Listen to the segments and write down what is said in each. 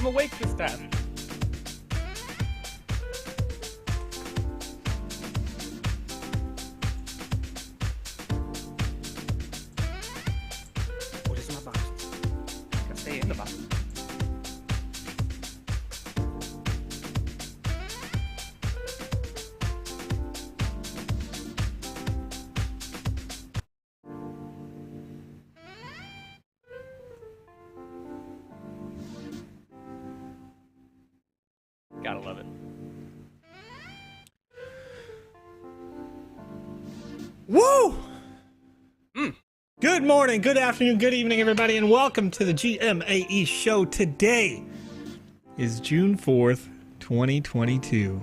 I'm awake this time. What is my box? Gotta stay in the box. Gotta love it. Woo! Good morning, good afternoon, good evening, everybody, and welcome to the GMAE show. Today is June 4th, 2022.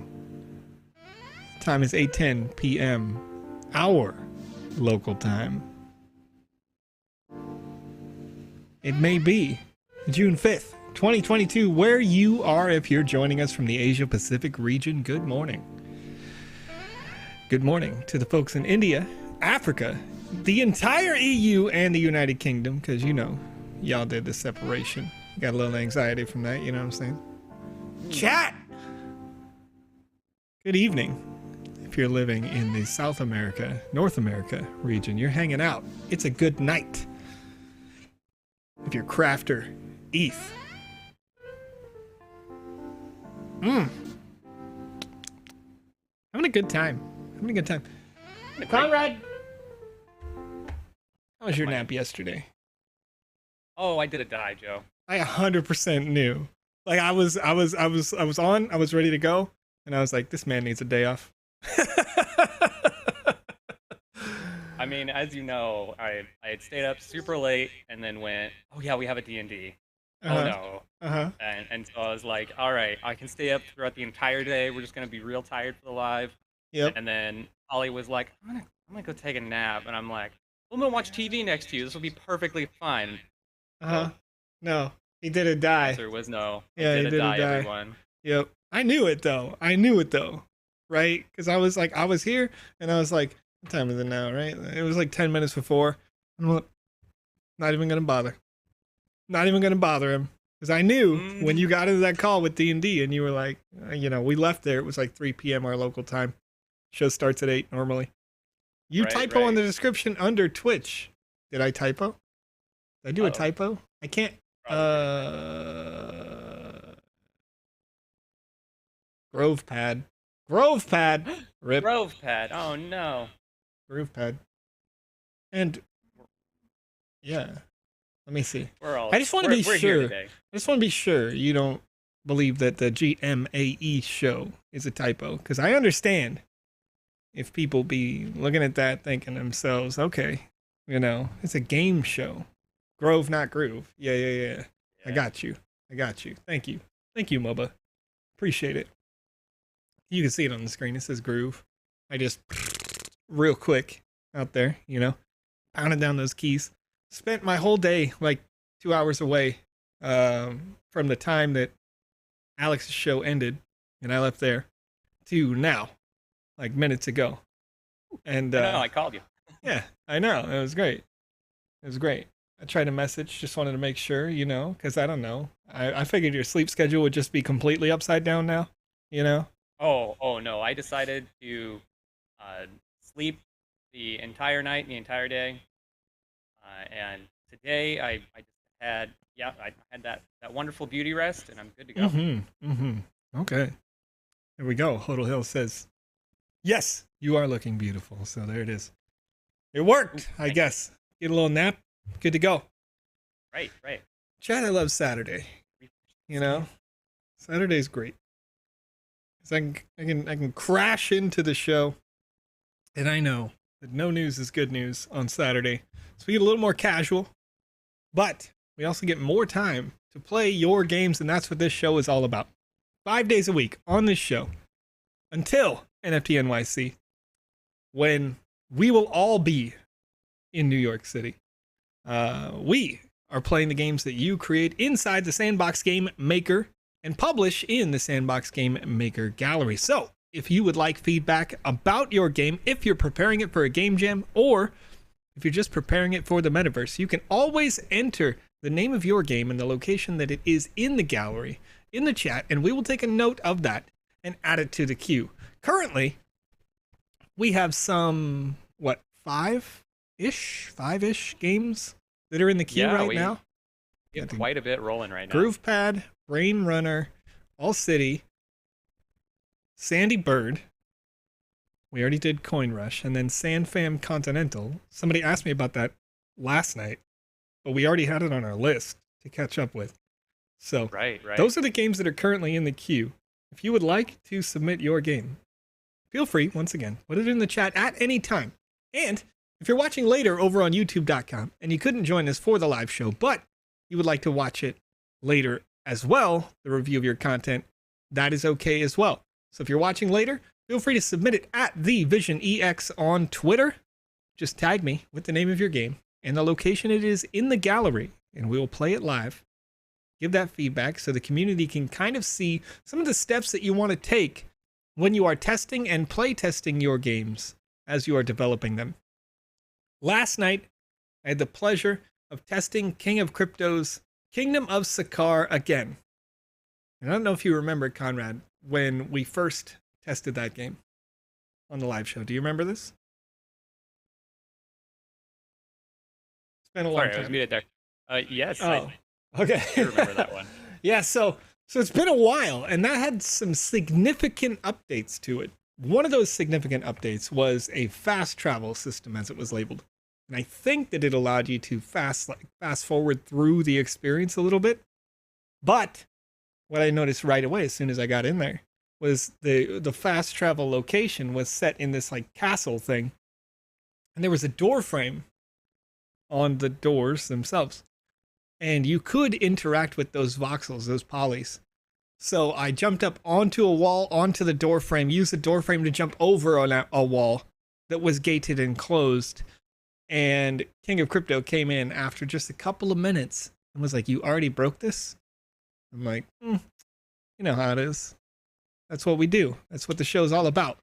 Time is 8:10 p.m. our local time. It may be June 5th. 2022, where you are if you're joining us from the Asia Pacific region. Good morning. Good morning to the folks in India, Africa, the entire EU, and the United Kingdom, because you know, y'all did the separation. Got a little anxiety from that, you know what I'm saying? Chat! Good evening. If you're living in the South America, North America region, you're hanging out. It's a good night. If you're crafter, ETH. Having a good time. Having a good time. Conrad, how was your nap yesterday? Oh, I did a die, Joe. I 100% knew. Like I was ready to go, and I was like, this man needs a day off. I mean, as you know, I had stayed up super late and then went, oh yeah, we have a D&D. Oh no. And so I was like, all right, I can stay up throughout the entire day. We're just gonna be real tired for the live. Yep. And then Ollie was like, I'm gonna go take a nap, and I'm like, well, I'm gonna watch TV next to you. This will be perfectly fine. No, he didn't die. The answer was no. Yeah, he didn't die. Everyone. Yep. I knew it though. Right? Because I was like, I was here, and I was like, what time is it now? Right? It was like 10 minutes before. I'm like, not even gonna bother. Not even gonna bother him, because I knew when you got into that call with D&D and you were like, you know, we left there. It was like 3 p.m. our local time. Show starts at 8 normally. You typo on the description under Twitch. Did I typo? Did I do a typo? I can't. Grove pad. Rip. Grove pad. Oh no. Grove pad. And yeah. Let me see. I just want to be sure. I just want to be sure you don't believe that the GMAE show is a typo, because I understand if people be looking at that thinking to themselves, okay, you know, it's a game show. Grove, not groove. Yeah. I got you. Thank you, MOBA. Appreciate it. You can see it on the screen. It says groove. I just real quick out there, you know, pounding down those keys. Spent my whole day like 2 hours away from the time that Alex's show ended and I left there to now, like minutes ago. And I know, I called you. Yeah, I know. It was great. I tried to message, just wanted to make sure, you know, because I don't know. I figured your sleep schedule would just be completely upside down now, you know? Oh no, I decided to sleep the entire night, the entire day. And today I just had, I had that wonderful beauty rest, and I'm good to go. Okay. There we go. Hodel Hill says, yes, you are looking beautiful. So there it is. It worked, I guess. Get a little nap. Good to go. Right. Chad, I love Saturday. You know? Saturday's great. 'Cause I can crash into the show, and I know that no news is good news on Saturday. So we get a little more casual, but we also get more time to play your games, and that's what this show is all about. 5 days a week on this show until NFT NYC, when we will all be in New York City. We are playing the games that you create inside the Sandbox Game Maker and publish in the Sandbox Game Maker gallery. So if you would like feedback about your game, if you're preparing it for a game jam, or if you're just preparing it for the metaverse, you can always enter the name of your game and the location that it is in the gallery in the chat, and we will take a note of that and add it to the queue. Currently, we have some, what, five-ish games that are in the queue right now. We have quite a bit rolling right now. GroovePad, Brain Runner, All City, Sandy Bird. We already did Coin Rush, and then SandFam Continental. Somebody asked me about that last night, but we already had it on our list to catch up with. So right. Those are the games that are currently in the queue. If you would like to submit your game, feel free, once again, put it in the chat at any time. And if you're watching later over on youtube.com and you couldn't join us for the live show, but you would like to watch it later as well, the review of your content, that is okay as well. So if you're watching later, feel free to submit it at TheVisionEX on Twitter. Just tag me with the name of your game and the location it is in the gallery, and we will play it live. Give that feedback so the community can kind of see some of the steps that you want to take when you are testing and play testing your games as you are developing them. Last night, I had the pleasure of testing King of Crypto's Kingdom of Sakar again. And I don't know if you remember, Conrad, when we first tested that game on the live show. Do you remember this? It's been a long time. I was muted there. Yes. Oh, okay. I remember that one. Yeah, so it's been a while, and that had some significant updates to it. One of those significant updates was a fast travel system, as it was labeled. And I think that it allowed you to fast forward through the experience a little bit. But what I noticed right away as soon as I got in there was the fast travel location was set in this like castle thing. And there was a door frame on the doors themselves. And you could interact with those voxels, those polys. So I jumped up onto a wall, onto the door frame, used the door frame to jump over on a wall that was gated and closed. And King of Crypto came in after just a couple of minutes and was like, "You already broke this?" I'm like, you know how it is. That's what we do. That's what the show's all about.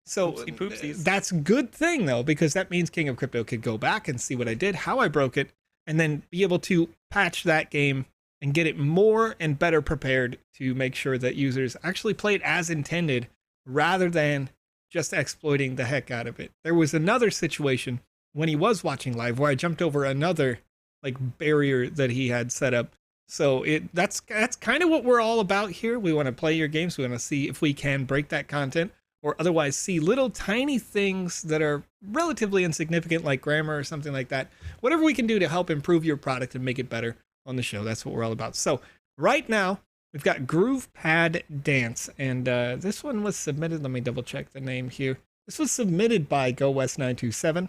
So that's a good thing, though, because that means King of Crypto could go back and see what I did, how I broke it, and then be able to patch that game and get it more and better prepared to make sure that users actually play it as intended rather than just exploiting the heck out of it. There was another situation when he was watching live where I jumped over another like barrier that he had set up. So that's kind of what we're all about here. We want to play your games. We want to see if we can break that content or otherwise see little tiny things that are relatively insignificant like grammar or something like that. Whatever we can do to help improve your product and make it better on the show. That's what we're all about. So right now we've got GroovePad Dance, and this one was submitted. Let me double check the name here. This was submitted by GoWest927.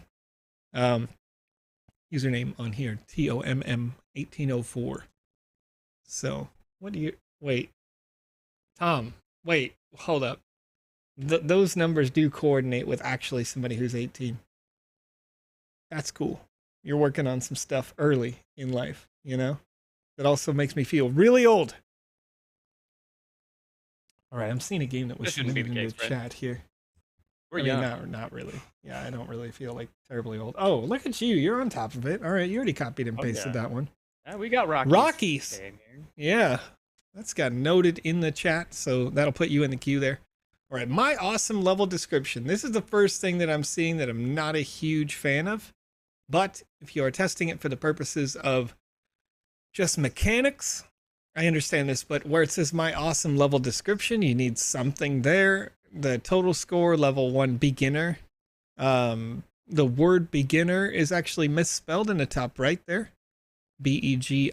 Username on here, TOMM1804. So what do you, wait, Tom, wait, hold up. Those numbers do coordinate with actually somebody who's 18. That's cool. You're working on some stuff early in life, you know? That also makes me feel really old. All right, I'm seeing a game that was submitted in the chat here. We're young. Not really. Yeah, I don't really feel like terribly old. Oh, look at you. You're on top of it. All right, you already copied and pasted that one. We got Rockies. Rockies. Yeah, that's got noted in the chat, so that'll put you in the queue there. All right, my awesome level description. This is the first thing that I'm seeing that I'm not a huge fan of, but if you are testing it for the purposes of just mechanics, I understand this, but where it says my awesome level description, you need something there. The total score, level 1 beginner. The word beginner is actually misspelled in the top right there. BEGINNER.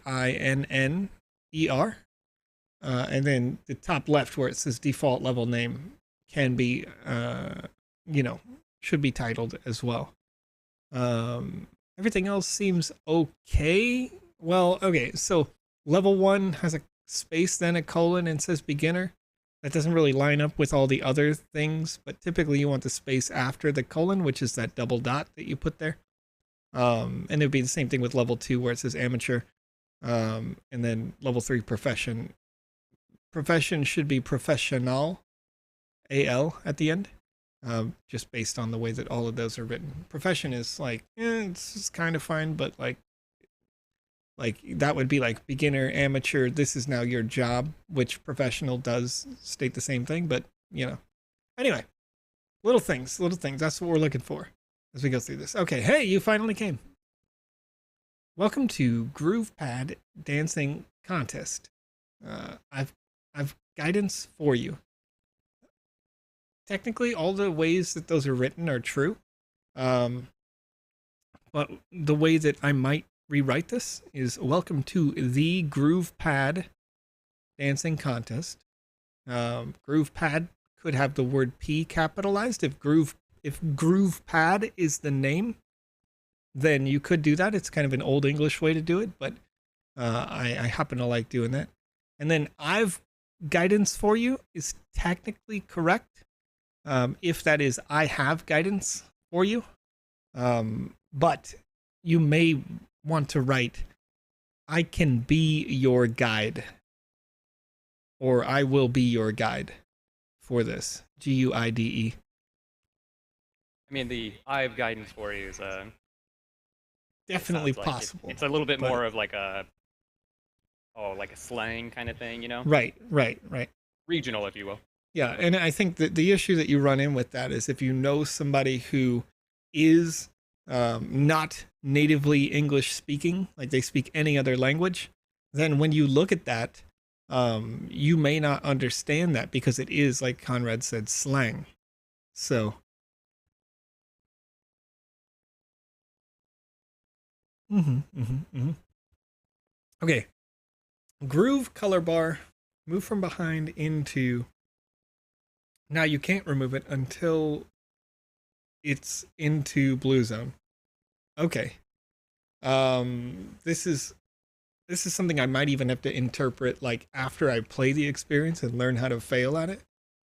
And then the top left where it says default level name can be, should be titled as well. Everything else seems okay. Well, okay, so level 1 has a space, then a colon, and says beginner. That doesn't really line up with all the other things, but typically you want the space after the colon, which is that double dot that you put there. And it would be the same thing with level 2 where it says amateur. And then level 3 profession. Profession should be professional, AL at the end, just based on the way that all of those are written. Profession is like, it's kind of fine, but like Like that would be like beginner, amateur. This is now your job, which professional does state the same thing. But anyway, little things. That's what we're looking for as we go through this. Okay, hey, you finally came. Welcome to Groove Pad Dancing Contest. I've guidance for you. Technically, all the ways that those are written are true. But the way that I might rewrite this is welcome to the Groove Pad Dancing Contest. Groove Pad could have the word P capitalized. If Groove Pad is the name, then you could do that. It's kind of an old English way to do it, but I happen to like doing that. And then I've guidance for you is technically correct. If that is, I have guidance for you. But you may want to write, I can be your guide. Or I will be your guide for this. GUIDE. I mean, the I have guidance for you is definitely possible. It's a little bit more of like a slang kind of thing, Right. Regional, if you will. Yeah, and I think that the issue that you run in with that is if you know somebody who is not natively English speaking, like they speak any other language, then when you look at that, you may not understand that because it is, like Conrad said, slang. So. Okay. Groove color bar. Move from behind into. Now you can't remove it until it's into blue zone. Okay. This is something I might even have to interpret like after I play the experience and learn how to fail at it.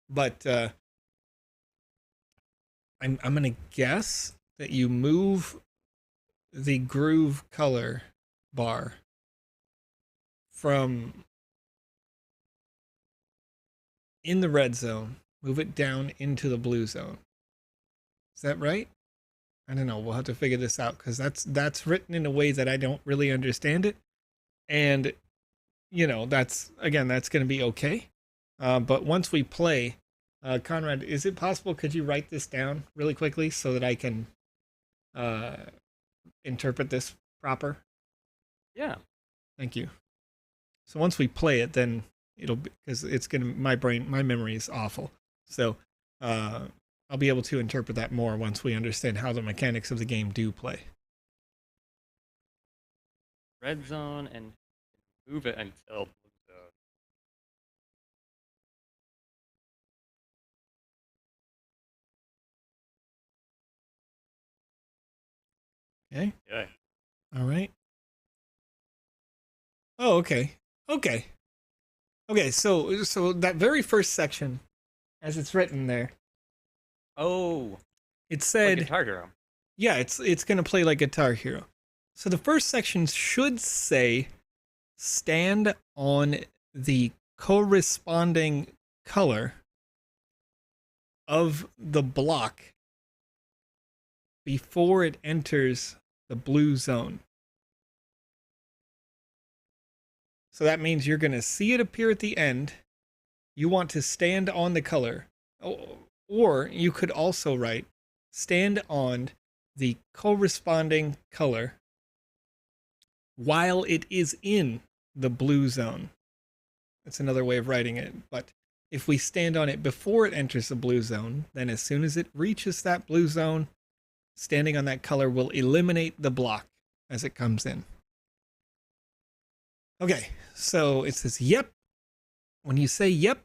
But I'm gonna guess that you move the groove color bar from in the red zone, move it down into the blue zone. Is that right? I don't know. We'll have to figure this out because that's written in a way that I don't really understand it. And, that's going to be okay. But once we play, Conrad, is it possible, could you write this down really quickly so that I can interpret this proper? Yeah. Thank you. So once we play it, then it'll be, because my memory is awful. So I'll be able to interpret that more once we understand how the mechanics of the game do play. Red zone and move it until blue zone. Okay. Yeah. All right. Oh, okay. Okay. So that very first section, as it's written there. Oh. It said like Guitar Hero. Yeah, it's gonna play like Guitar Hero. So the first section should say stand on the corresponding color of the block before it enters the blue zone. So that means you're going to see it appear at the end. You want to stand on the color. Or you could also write stand on the corresponding color while it is in the blue zone. That's another way of writing it. But if we stand on it before it enters the blue zone, then as soon as it reaches that blue zone, standing on that color will eliminate the block as it comes in. Okay, so it says yep. When you say yep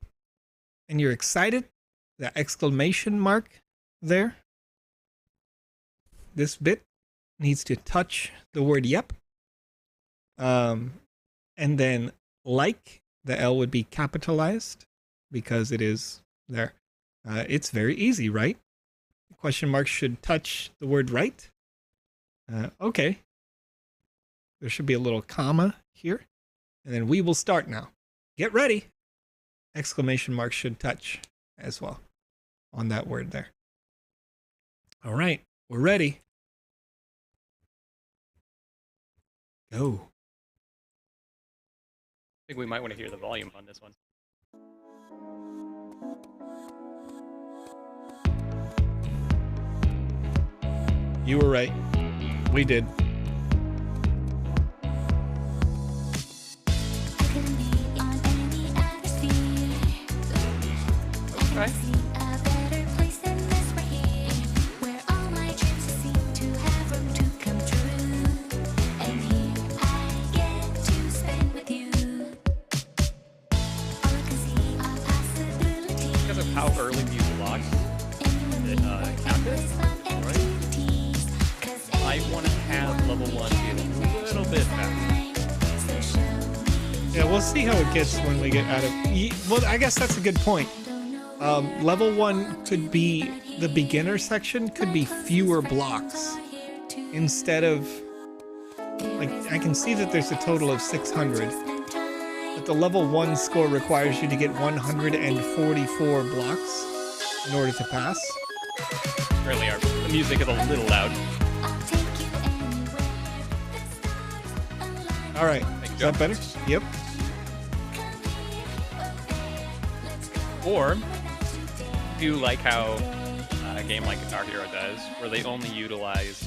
and you're excited, that exclamation mark there, this bit needs to touch the word yep. And then like, the L would be capitalized because it is there. It's very easy, right? The question mark should touch the word right. Okay. There should be a little comma here. And then we will start now. Get ready. Exclamation mark should touch as well on that word there. All right, we're ready. Go. think we might want to hear the volume on this one. You were right. We did. Okay. Because of how early these blocks counted, right? I want to have level 1 be a little bit faster. Yeah, we'll see how it gets when we get out of... Well, I guess that's a good point. Level 1 could be... The beginner section could be fewer blocks. Instead of... Like, I can see that there's a total of 600. But the level 1 score requires you to get 144 blocks in order to pass. Really, the music is a little loud. Alright, is that better? Yep. Or, do like how a game like Guitar Hero does, where they only utilize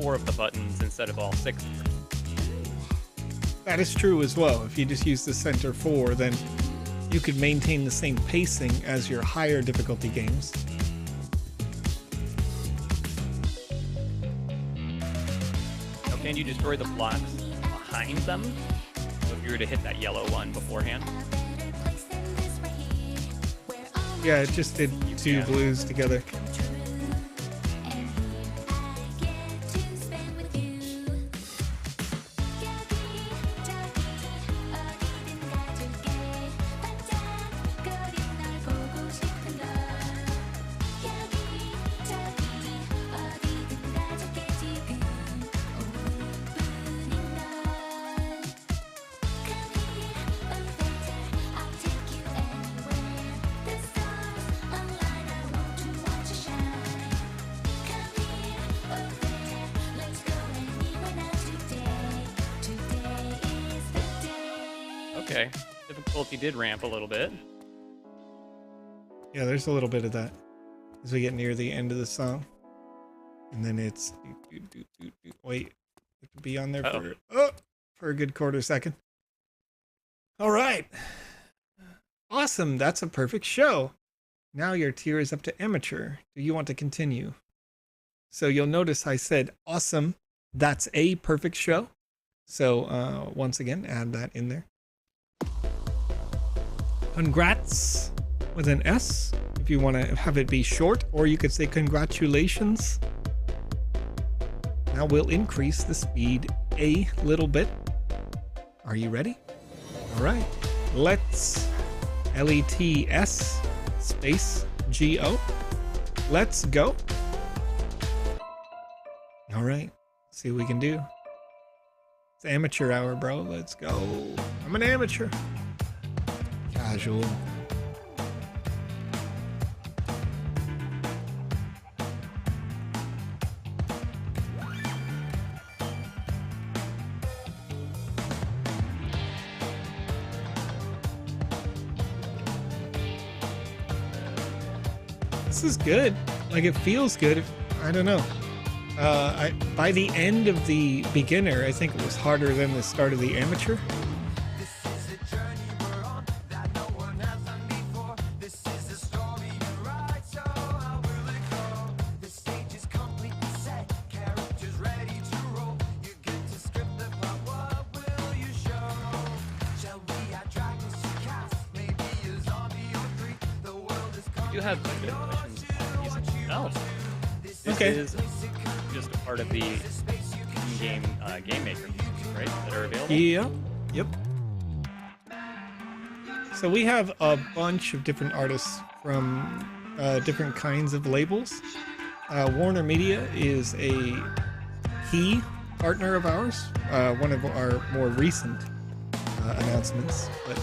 4 of the buttons instead of all 6 of them. That is true as well. If you just use the center 4, then you could maintain the same pacing as your higher difficulty games. Now, can you destroy the blocks behind them? So if you were to hit that yellow one beforehand? Yeah, it just did 2 blues together. Okay, difficulty did ramp a little bit. Yeah, there's a little bit of that as we get near the end of the song. And then it's... Wait, have to be on there for a good quarter second. All right. Awesome, that's a perfect show. Now your tier is up to amateur. Do you want to continue? So you'll notice I said, awesome, that's a perfect show. So once again, add that in there. Congrats with an S if you want to have it be short, or you could say congratulations. Now we'll increase the speed a little bit. Are you ready? All right, let's LETS space GO. Let's go. All right, see what we can do. It's amateur hour, bro. Let's go. I'm an amateur. Casual. This is good. Like, it feels good. I don't know. By the end of the beginner, I think it was harder than the start of the amateur. You have good questions on these. No. This is just a part of the in-game Game Maker, right? That are available? Yeah. Yep. So we have a bunch of different artists from different kinds of labels. Warner Media is a key partner of ours, one of our more recent announcements, but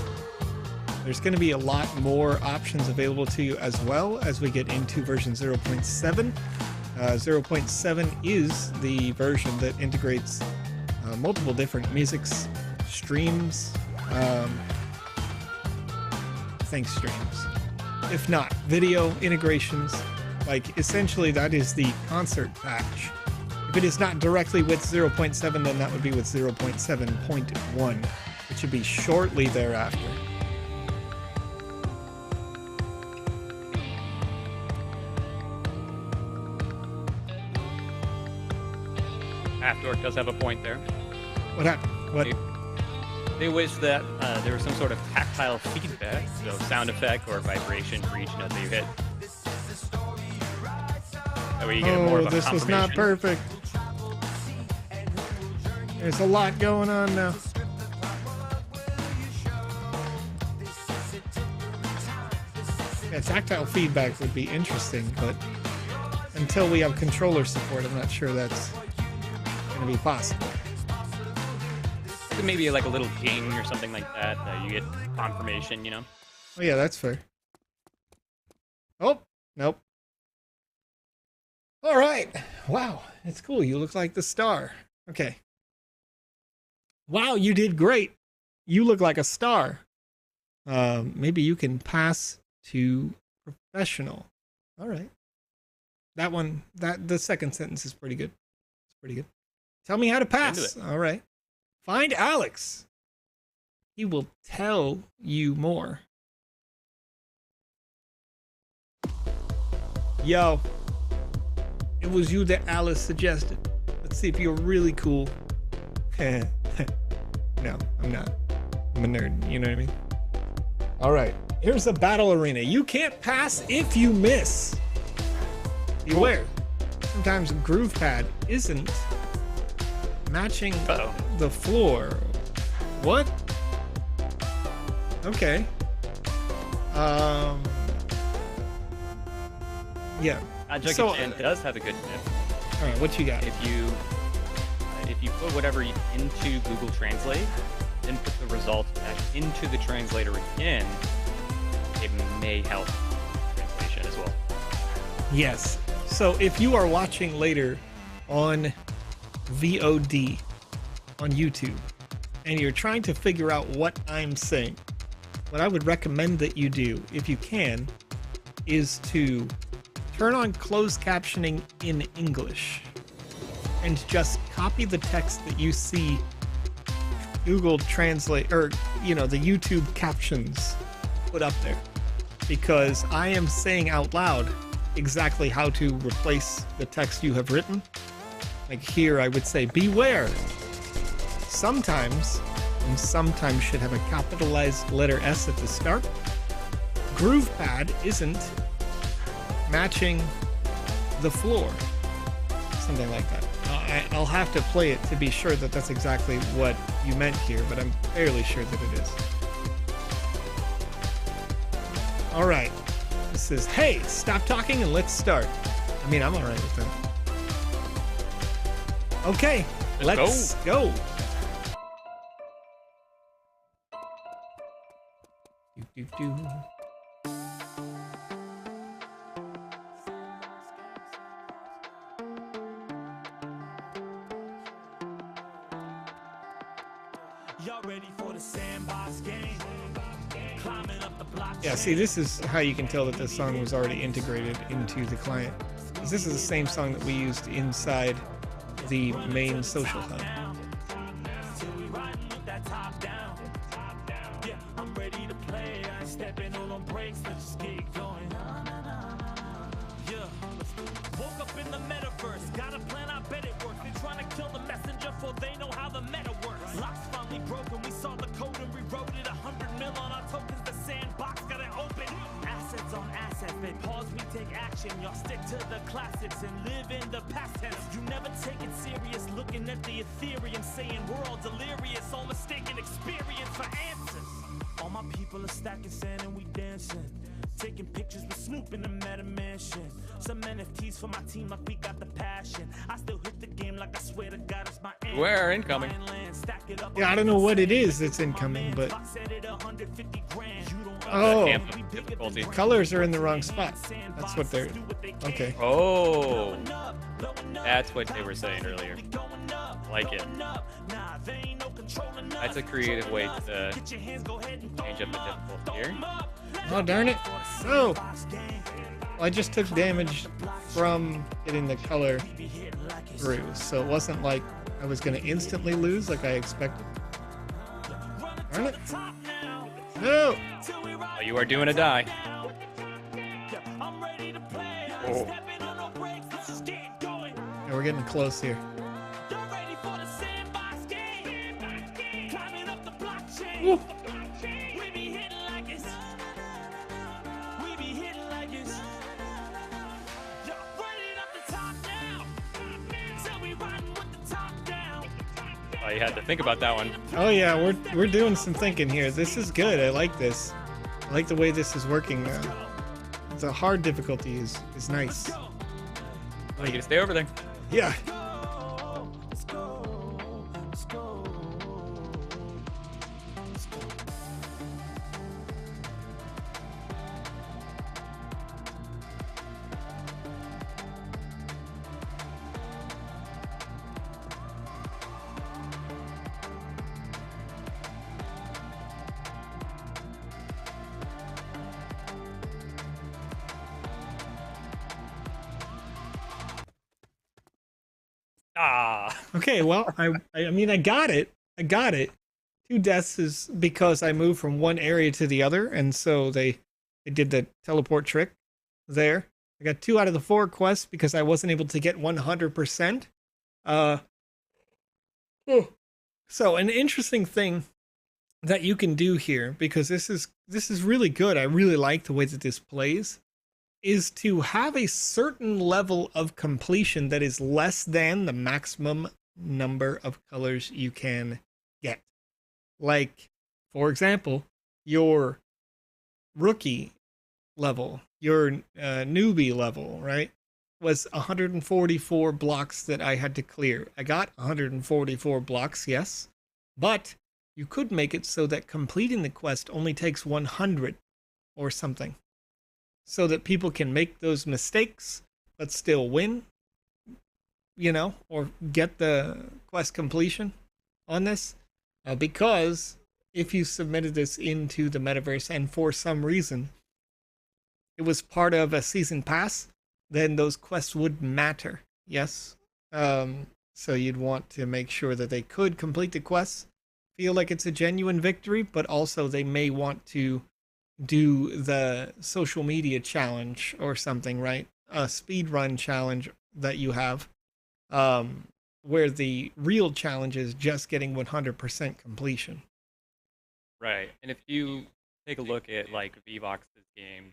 there's going to be a lot more options available to you as well as we get into version 0.7. 0.7 is the version that integrates multiple different music streams think streams. If not, video integrations. Like, essentially, that is the concert patch. If it is not directly with 0.7, then that would be with 0.7.1, which should be shortly thereafter. Afterwork does have a point there. What happened? What? They wish that there was some sort of tactile feedback, so sound effect or vibration for each note that you hit. That way you get more of a this was not perfect. There's a lot going on now. Yeah, tactile feedback would be interesting, but until we have controller support, I'm not sure that's going to be possible. Maybe like a little ding or something like that, you get confirmation, you know? Oh yeah, that's fair. Oh, nope. All right. Wow, it's cool. You look like the star. Okay. Wow, you did great. You look like a star. Maybe you can pass to professional. All right. That one, the second sentence is pretty good. It's pretty good. Tell me how to pass. All right. Find Alex. He will tell you more. Yo. It was you that Alice suggested. Let's see if you're really cool. No, I'm not. I'm a nerd, you know what I mean? All right, here's the battle arena. You can't pass if you miss. Beware. Sometimes a groove pad isn't matching the floor. What? Okay. Yeah. So, does have a good tip. All right, what you got? If you put whatever into Google Translate, then put the results back into the translator again, it may help translation as well. Yes. So if you are watching later on VOD on YouTube and you're trying to figure out what I'm saying, what I would recommend that you do, if you can, is to turn on closed captioning in English and just copy the text that you see Google Translate, or, you know, the YouTube captions put up there. Because I am saying out loud exactly how to replace the text you have written. Like here, I would say, beware. Sometimes, and sometimes should have a capitalized letter S at the start. Groove pad isn't matching the floor. Something like that. I'll have to play it to be sure that that's exactly what you meant here, but I'm fairly sure that it is. All right. This is, hey, stop talking and let's start. I mean, I'm all right with that. Okay, let's go. Do, do, do. Y'all ready for the Sandbox game? Climbing up the block. Yeah, see, this is how you can tell that this song was already integrated into the client. Because this is the same song that we used inside the main social hub. Yeah, I'm ready to play. I ain't stepping on brakes. Let's just get going. Yeah. Woke up in the metaverse. Got a plan, I bet it works. They're trying to kill the messenger for they know how the meta works. Locks finally broken. We saw the code and rewrote it. 100 mil on our tokens. The sandbox got it open. Assets on assets. They pause, we take action. Y'all stick to the classics and live in the past tense. You never take it serious. Looking at the Ethereum, saying we're all delirious. All mistaken experience for answers. All my people are stacking sand and we dancing. Taking pictures with Snoop in the meta mansion. Some NFTs for my team like we got the passion. I still hit the game like I swear to God it's my aim. We're incoming. Yeah, I don't know what it is that's incoming, but... Oh, difficulty. Colors are in the wrong spot. That's what they're... Okay. Oh, that's what they were saying earlier. Like it. That's a creative way to change up the difficulty here. Oh, darn it. So, I just took damage from getting the color through, so it wasn't like I was going to instantly lose like I expected. Darn it. No! Oh, you are doing a die. Oh. Yeah, we're getting close here. Woo. Oh, you had to think about that one. Oh yeah, we're doing some thinking here. This is good. I like this. I like the way this is working. The hard difficulty is nice. Oh, you gonna stay over there? Yeah. Okay, well, I mean, I got it. I got it. 2 deaths is because I moved from one area to the other, and so they did the teleport trick there. I got 2 out of the 4 quests because I wasn't able to get 100%. So an interesting thing that you can do here, because this is really good. I really like the way that this plays, is to have a certain level of completion that is less than the maximum number of colors you can get. Like, for example, your rookie level, your newbie level, right, was 144 blocks that I had to clear. I got 144 blocks, yes, but you could make it so that completing the quest only takes 100 or something, so that people can make those mistakes but still win, you know, or get the quest completion on this. Because if you submitted this into the metaverse and for some reason it was part of a season pass, then those quests would matter. Yes. So you'd want to make sure that they could complete the quests, feel like it's a genuine victory, but also they may want to do the social media challenge or something, right? A speed run challenge that you have, where the real challenge is just getting 100% completion. Right. And if you take a look at like VoxEdit's game,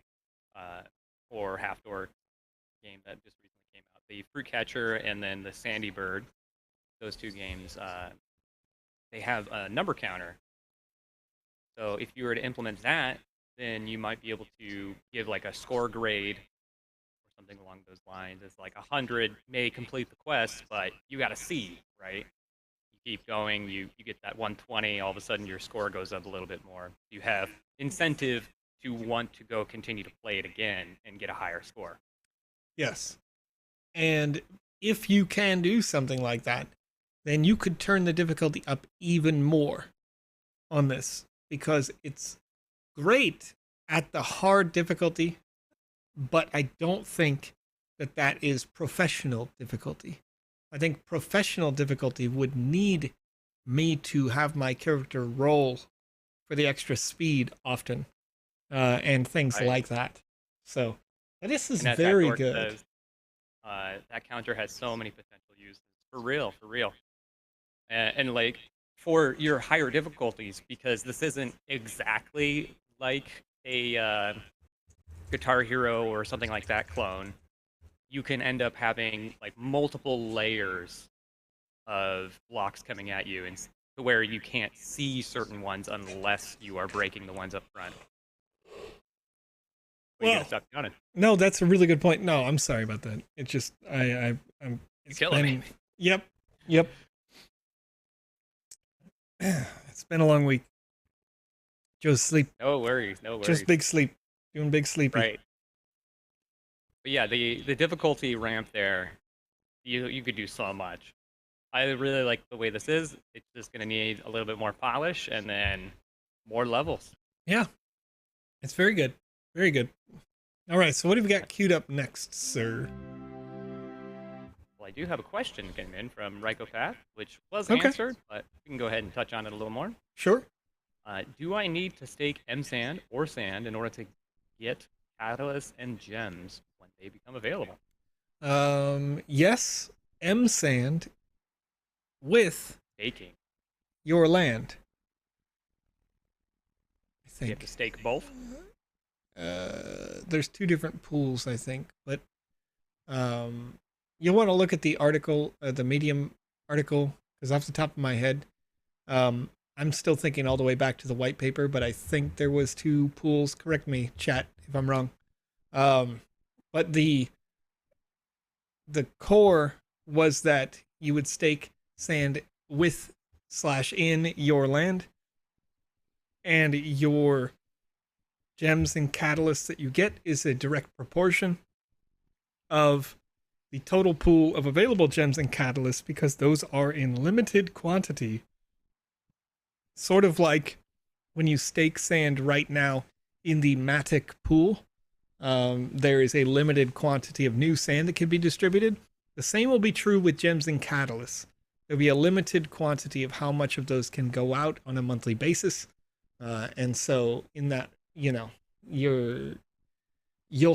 or Half Dork game that just recently came out, the Fruit Catcher and then the Sandy Bird, those 2 games, they have a number counter. So if you were to implement that, then you might be able to give like a score grade or something along those lines. It's like 100 may complete the quest, but you got a C, right? You keep going, you get that 120, all of a sudden your score goes up a little bit more. You have incentive to want to go continue to play it again and get a higher score. Yes. And if you can do something like that, then you could turn the difficulty up even more on this, because it's great at the hard difficulty, but I don't think that that is professional difficulty. I think professional difficulty would need me to have my character roll for the extra speed often, and things like that. So this is very good. Says, that counter has so many potential uses. For real, for real. And like, for your higher difficulties, because this isn't exactly like a Guitar Hero or something like that clone, you can end up having like multiple layers of blocks coming at you, and to where you can't see certain ones unless you are breaking the ones up front. Well, no, that's a really good point. No, I'm sorry about that. It's just I'm it's killing me. Yep. It's been a long week. Joe's sleep. No worries. Just big sleep. Doing big sleepy. Right. But yeah, the difficulty ramp there, you could do so much. I really like the way this is. It's just going to need a little bit more polish and then more levels. Yeah, it's very good. Very good. All right, so what have we got queued up next, sir? Well, I do have a question came in from Rykopath, which was answered, but we can go ahead and touch on it a little more. Sure. Do I need to stake M-Sand or Sand in order to get catalysts and gems when they become available? Yes, M-Sand with staking your land. I think. You have to stake both? There's two different pools, I think, but you'll want to look at the article, the Medium article, because off the top of my head, I'm still thinking all the way back to the white paper, but I think there was two pools. Correct me, chat, if I'm wrong. But the core was that you would stake sand with / in your land, and your gems and catalysts that you get is a direct proportion of the total pool of available gems and catalysts, because those are in limited quantity. Sort of like when you stake sand right now in the Matic pool, there is a limited quantity of new sand that can be distributed. The same will be true with gems and catalysts. There'll be a limited quantity of how much of those can go out on a monthly basis. And so in that, you'll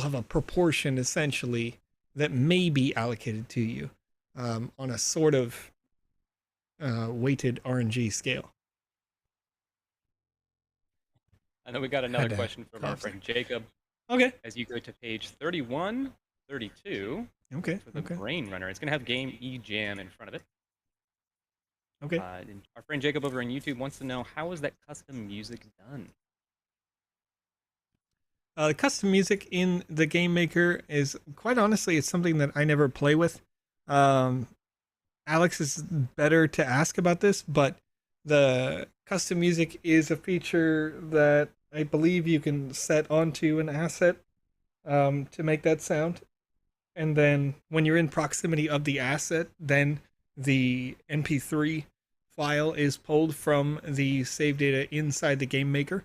have a proportion essentially that may be allocated to you on a sort of weighted RNG scale. And then we got another question from our friend Jacob. Okay. As you go to page 31, 32. Okay. For the Brain Runner, it's going to have GMAE Jam in front of it. Okay. Our friend Jacob over on YouTube wants to know, how is that custom music done? The custom music in the Game Maker is, quite honestly, it's something that I never play with. Alex is better to ask about this, but the custom music is a feature that I believe you can set onto an asset to make that sound. And then when you're in proximity of the asset, then the MP3 file is pulled from the save data inside the Game Maker.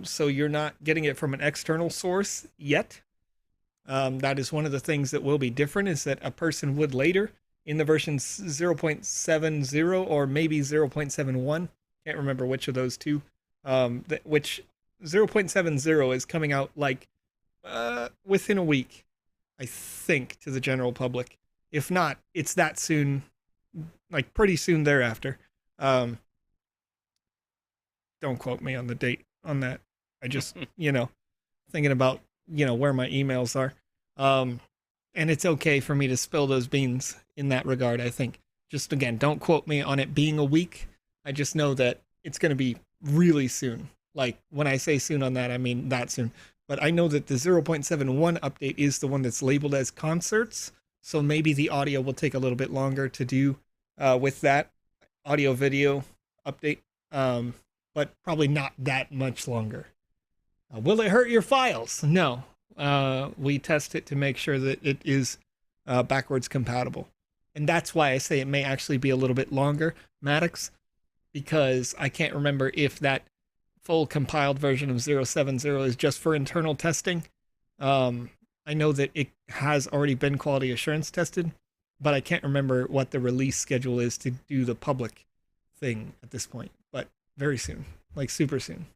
So you're not getting it from an external source yet. That is one of the things that will be different, is that a person would later, in the version 0.70 or maybe 0.71, can't remember which of those two, which 0.70 is coming out like within a week, I think, to the general public. If not, it's that soon, like pretty soon thereafter. Don't quote me on the date on that. I just, thinking about, where my emails are. And it's okay for me to spill those beans in that regard, I think. Just, again, don't quote me on it being a week. I just know that it's going to be really soon. Like, when I say soon on that, I mean that soon. But I know that the 0.71 update is the one that's labeled as concerts. So maybe the audio will take a little bit longer to do with that audio-video update. But probably not that much longer. Will it hurt your files? No. We test it to make sure that it is backwards compatible. And that's why I say it may actually be a little bit longer, Maddox, because I can't remember if that full compiled version of 0.70 is just for internal testing. I know that it has already been quality assurance tested, but I can't remember what the release schedule is to do the public thing at this point. But very soon, like super soon.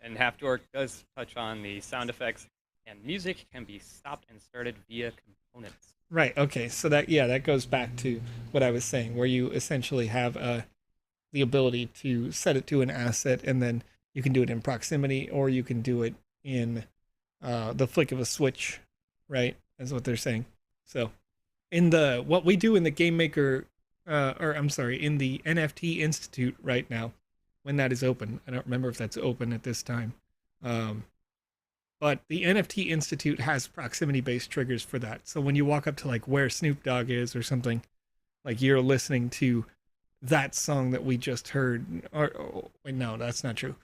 And Half Dork does touch on the sound effects, and music can be stopped and started via components. Right, okay, so that goes back to what I was saying, where you essentially have the ability to set it to an asset, and then you can do it in proximity, or you can do it in the flick of a switch, right? That's what they're saying. So, what we do in the Game Maker, in the NFT Institute right now, when that is open. I don't remember if that's open at this time. But the NFT Institute has proximity-based triggers for that. So when you walk up to like where Snoop Dogg is or something, like you're listening to that song that we just heard, wait, no, that's not true.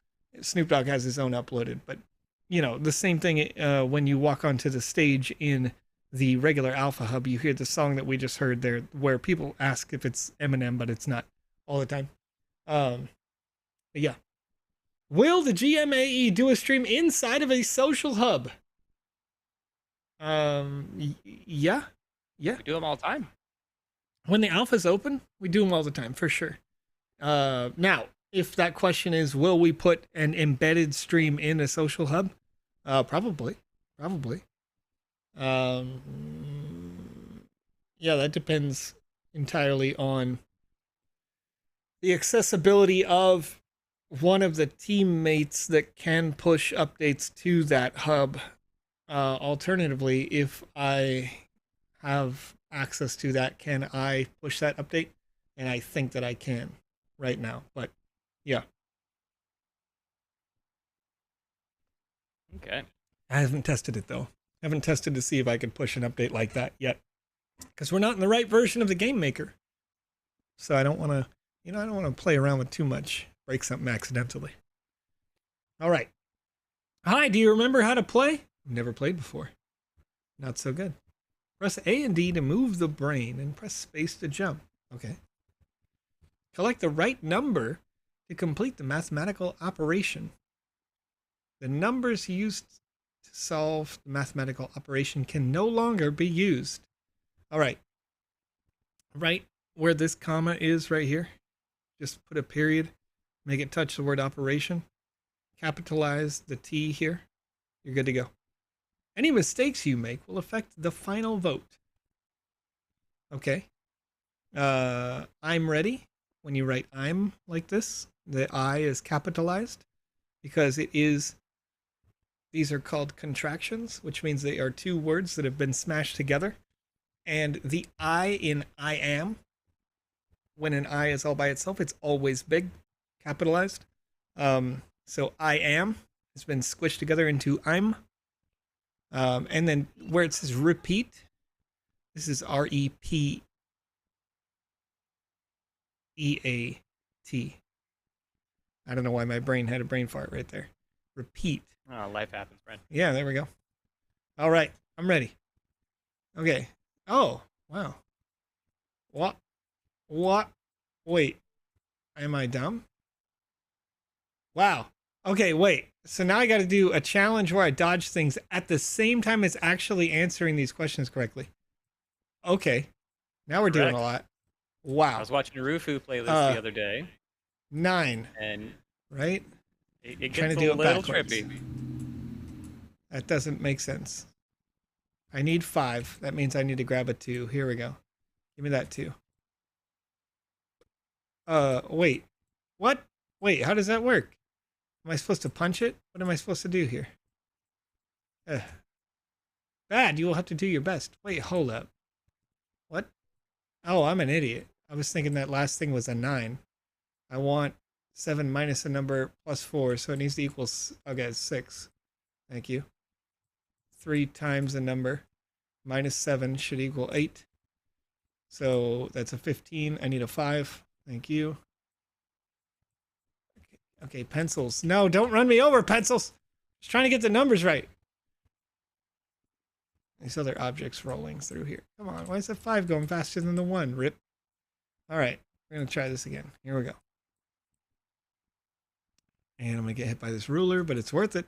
Snoop Dogg has his own uploaded, but the same thing when you walk onto the stage in the regular Alpha Hub, you hear the song that we just heard there, where people ask if it's Eminem, but it's not all the time. But yeah. Will the GMAE do a stream inside of a social hub? Yeah. We do them all the time. When the alpha's open, we do them all the time, for sure. Now, if that question is, will we put an embedded stream in a social hub? Probably. Yeah, that depends entirely on the accessibility of one of the teammates that can push updates to that hub. Alternatively, if I have access to that, can I push that update? And I think that I can right now, but yeah. Okay. I haven't tested it though. I haven't tested to see if I could push an update like that yet, because we're not in the right version of the Game Maker. So I don't want to, I don't want to play around with too much, break something accidentally. All right. Hi, do you remember how to play? Never played before. Not so good. Press A and D to move the brain and press space to jump. Okay. Collect the right number to complete the mathematical operation. The numbers used to solve the mathematical operation can no longer be used. All right. Right where this comma is right here, just put a period, make it touch the word operation, capitalize the T here. You're good to go. Any mistakes you make will affect the final vote. Okay. I'm ready. When you write I'm like this, the I is capitalized because these are called contractions, which means they are two words that have been smashed together. And the I in I am, when an I is all by itself, it's always big, capitalized. So I am has been squished together into I'm. And then where it says repeat, this is REPEAT. I don't know why my brain had a brain fart right there. Repeat. Oh, life happens, friend. Yeah, there we go. All right, I'm ready. Okay. Oh, wow. What? Wait. Am I dumb? Wow. Okay, wait. So now I got to do a challenge where I dodge things at the same time as actually answering these questions correctly. Okay. Now we're doing a lot. Wow. I was watching a Rufu playlist the other day. 9. And right? It gets a little trippy. That doesn't make sense. I need 5. That means I need to grab a 2. Here we go. Give me that 2. Wait. What? Wait, how does that work? Am I supposed to punch it? What am I supposed to do here? Bad, you will have to do your best. Wait, hold up. What? Oh, I'm an idiot. I was thinking that last thing was a 9. I want 7 minus a number plus 4, so it needs to equal, okay, 6. Thank you. 3 times a number minus 7 should equal 8. So that's a 15. I need a 5. Thank you. Okay, pencils. No, don't run me over, pencils. Just trying to get the numbers right. These other objects rolling through here. Come on, why is the 5 going faster than the 1? Rip. All right, we're going to try this again. Here we go. And I'm going to get hit by this ruler, but it's worth it.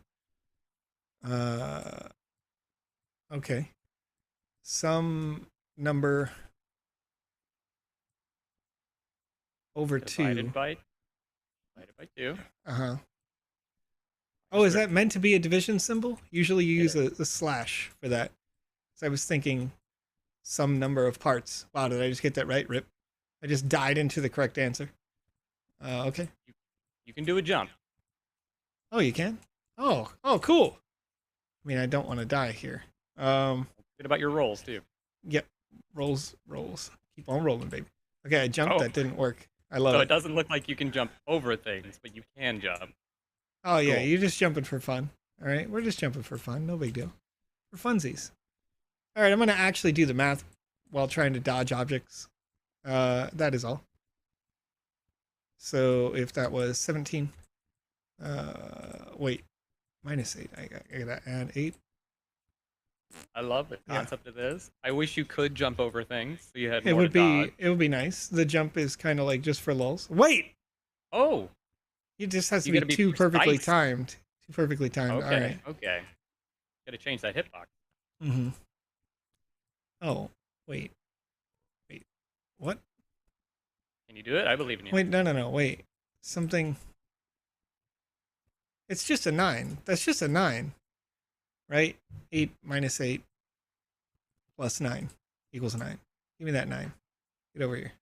Okay. Some number over 2. Divided by 2. Uh-huh. Oh, is that meant to be a division symbol? Usually you use a slash for that. So I was thinking some number of parts. Wow, did I just get that right? Rip. I just died into the correct answer. Okay. You can do a jump. Oh, you can? Oh, cool. I mean, I don't want to die here. Good about your rolls, too. Yep. Rolls. Keep on rolling, baby. Okay, I jumped. Oh. That didn't work. I love it. So it doesn't look like you can jump over things, but you can jump. Oh, yeah. Cool. You're just jumping for fun. All right? We're just jumping for fun. No big deal. For funsies. All right, I'm going to actually do the math while trying to dodge objects. That is all. So if that was 17, wait, minus 8. I got to add 8. I love the concept of this. I wish you could jump over things so you had more to dodge. It would be nice. The jump is kind of like just for lulz. Wait! Oh! It just has to be too perfectly timed. Too perfectly timed. Okay, all right. Okay. Gotta change that hitbox. Mm-hmm. Oh, wait. Wait. What? Can you do it? I believe in you. Wait, no. Wait. Something... It's just a 9. That's just a 9. Right? 8 minus 8 plus 9 equals 9. Give me that 9. Get over here.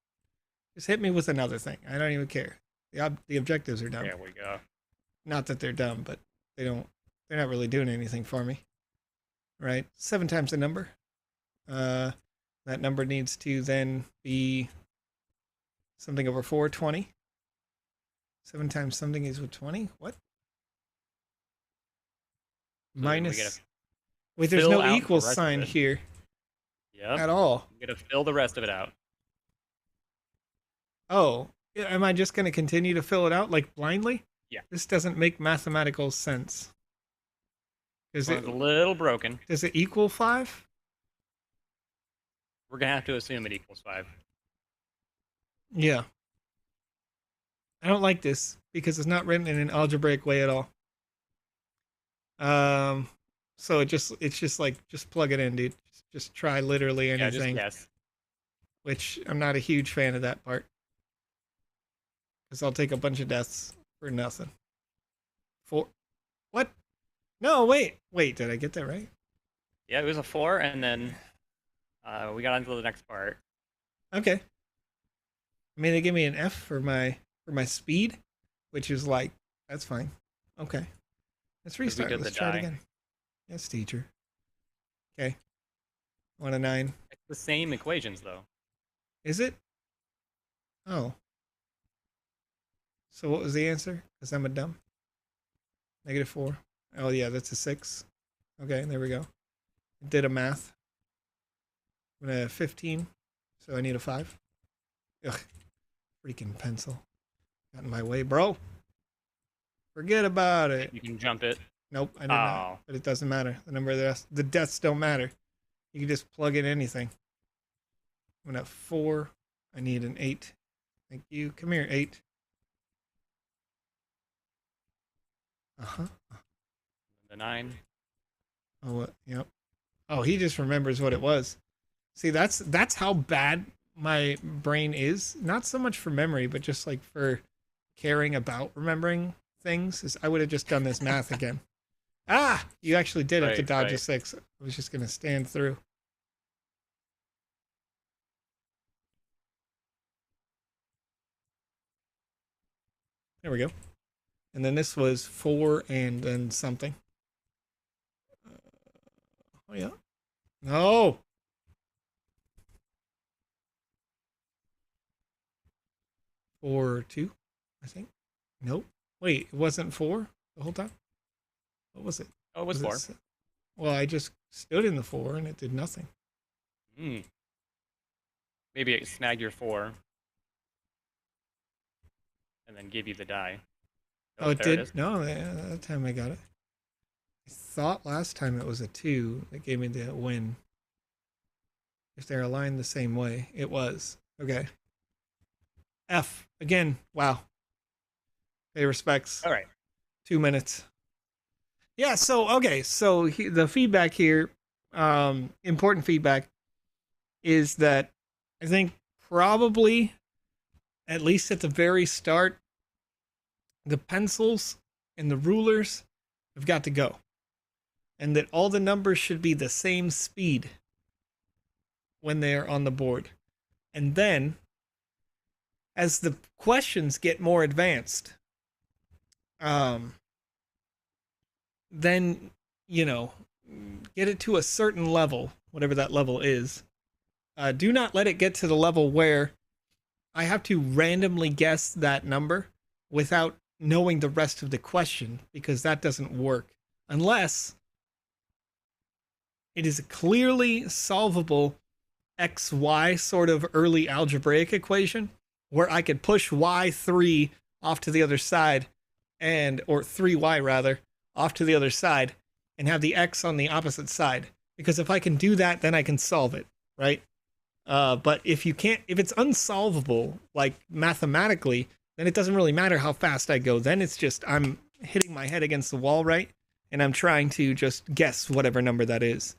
Just hit me with another thing. I don't even care. The objectives are dumb. There we go. Not that they're dumb, but they're not really doing anything for me. Right? 7 times the number. That number needs to then be something over 4, 20. 7 times something is with 20? What? So minus... Wait, there's no equal the sign here. Yep. At all. I'm going to fill the rest of it out. Oh. Am I just going to continue to fill it out, like, blindly? Yeah. This doesn't make mathematical sense. It's a little broken. Does it equal 5? We're going to have to assume it equals 5. Yeah. I don't like this, because it's not written in an algebraic way at all. So it's just like, just plug it in, dude. Just try literally anything. Yeah, just guess. Which, I'm not a huge fan of that part. Because I'll take a bunch of deaths for nothing. 4. What? No, wait. Wait, did I get that right? Yeah, it was a 4, and then we got on to the next part. Okay. I mean, they give me an F for my speed, which is like, that's fine. Okay. Let's restart. Let's try it again. Yes, teacher. Okay. 1 to 9. It's the same equations, though. Is it? Oh. So what was the answer? Because I'm a dumb. -4. Oh, yeah, that's a 6. Okay, there we go. Did a math. I'm at 15, so I need a 5. Ugh. Freaking pencil. Got in my way, bro. Forget about it. You can jump it. Nope, I did not. But it doesn't matter. The number of the deaths don't matter. You can just plug in anything. I'm at 4. I need an 8. Thank you. Come here, 8. Uh-huh. The 9. Oh, yep. Oh, he just remembers what it was. See, that's how bad my brain is. Not so much for memory, but just like for caring about remembering things. I would have just done this math again. Ah! You actually did it to dodge a 6. I was just going to stand through. There we go. And then this was 4 and then something. Oh, yeah. No! 4, 2, I think. Nope. Wait, it wasn't 4 the whole time? What was it? Oh, it was 4. Well, I just stood in the 4 and it did nothing. Maybe it snagged your 4 and then gave you the die. Oh, it did? No, that time I got it. I thought last time it was a 2 that gave me the win. If they're aligned the same way, it was. Okay. F. Again. Wow. Pay respects. All right. 2 minutes. Yeah, so, okay. So the feedback here, important feedback, is that I think probably, at least at the very start, the pencils and the rulers have got to go. And that all the numbers should be the same speed when they are on the board. And then, as the questions get more advanced, then, you know, get it to a certain level, whatever that level is. Do not let it get to the level where I have to randomly guess that number without knowing the rest of the question, because that doesn't work. Unless it is a clearly solvable XY sort of early algebraic equation where I could push Y3 off to the other side, or 3Y rather, off to the other side, and have the X on the opposite side. because if I can do that, then I can solve it, right? But if it's unsolvable, like mathematically, then it doesn't really matter how fast I go. Then it's just I'm hitting my head against the wall, right? And I'm trying to just guess whatever number that is.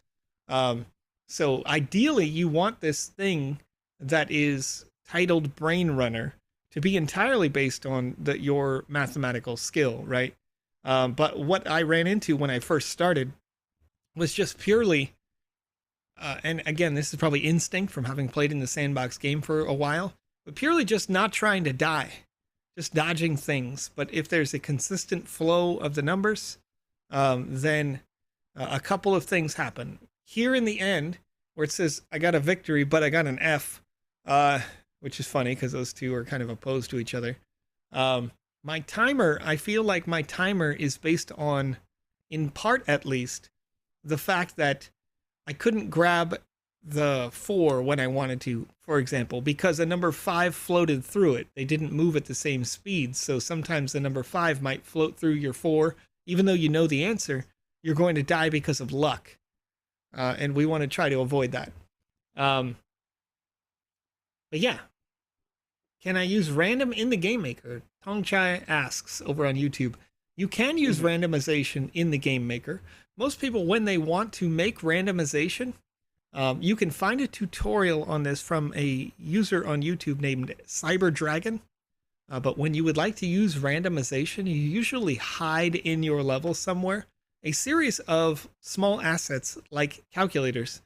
So ideally, you want this thing that is titled Brain Runner to be entirely based on your mathematical skill, right? But what I ran into when I first started was just purely, and again, this is probably instinct from having played in the Sandbox game for a while, but purely just not trying to die, just dodging things. But if there's a consistent flow of the numbers, then a couple of things happen. Here in the end, where it says I got a victory, but I got an F, which is funny because those two are kind of opposed to each other. My timer, I feel like my timer is based on, in part at least, the fact that I couldn't grab the 4 when I wanted to, for example, because the number 5 floated through it. They didn't move at the same speed, so sometimes the number 5 might float through your 4. Even though you know the answer, you're going to die because of luck. And we want to try to avoid that. But yeah. Can I use random in the Game Maker? Tongchai asks over on YouTube. You can use randomization in the Game Maker. Most people, when they want to make randomization, you can find a tutorial on this from a user on YouTube named CyberDragon. But when you would like to use randomization, you usually hide in your level somewhere a series of small assets like calculators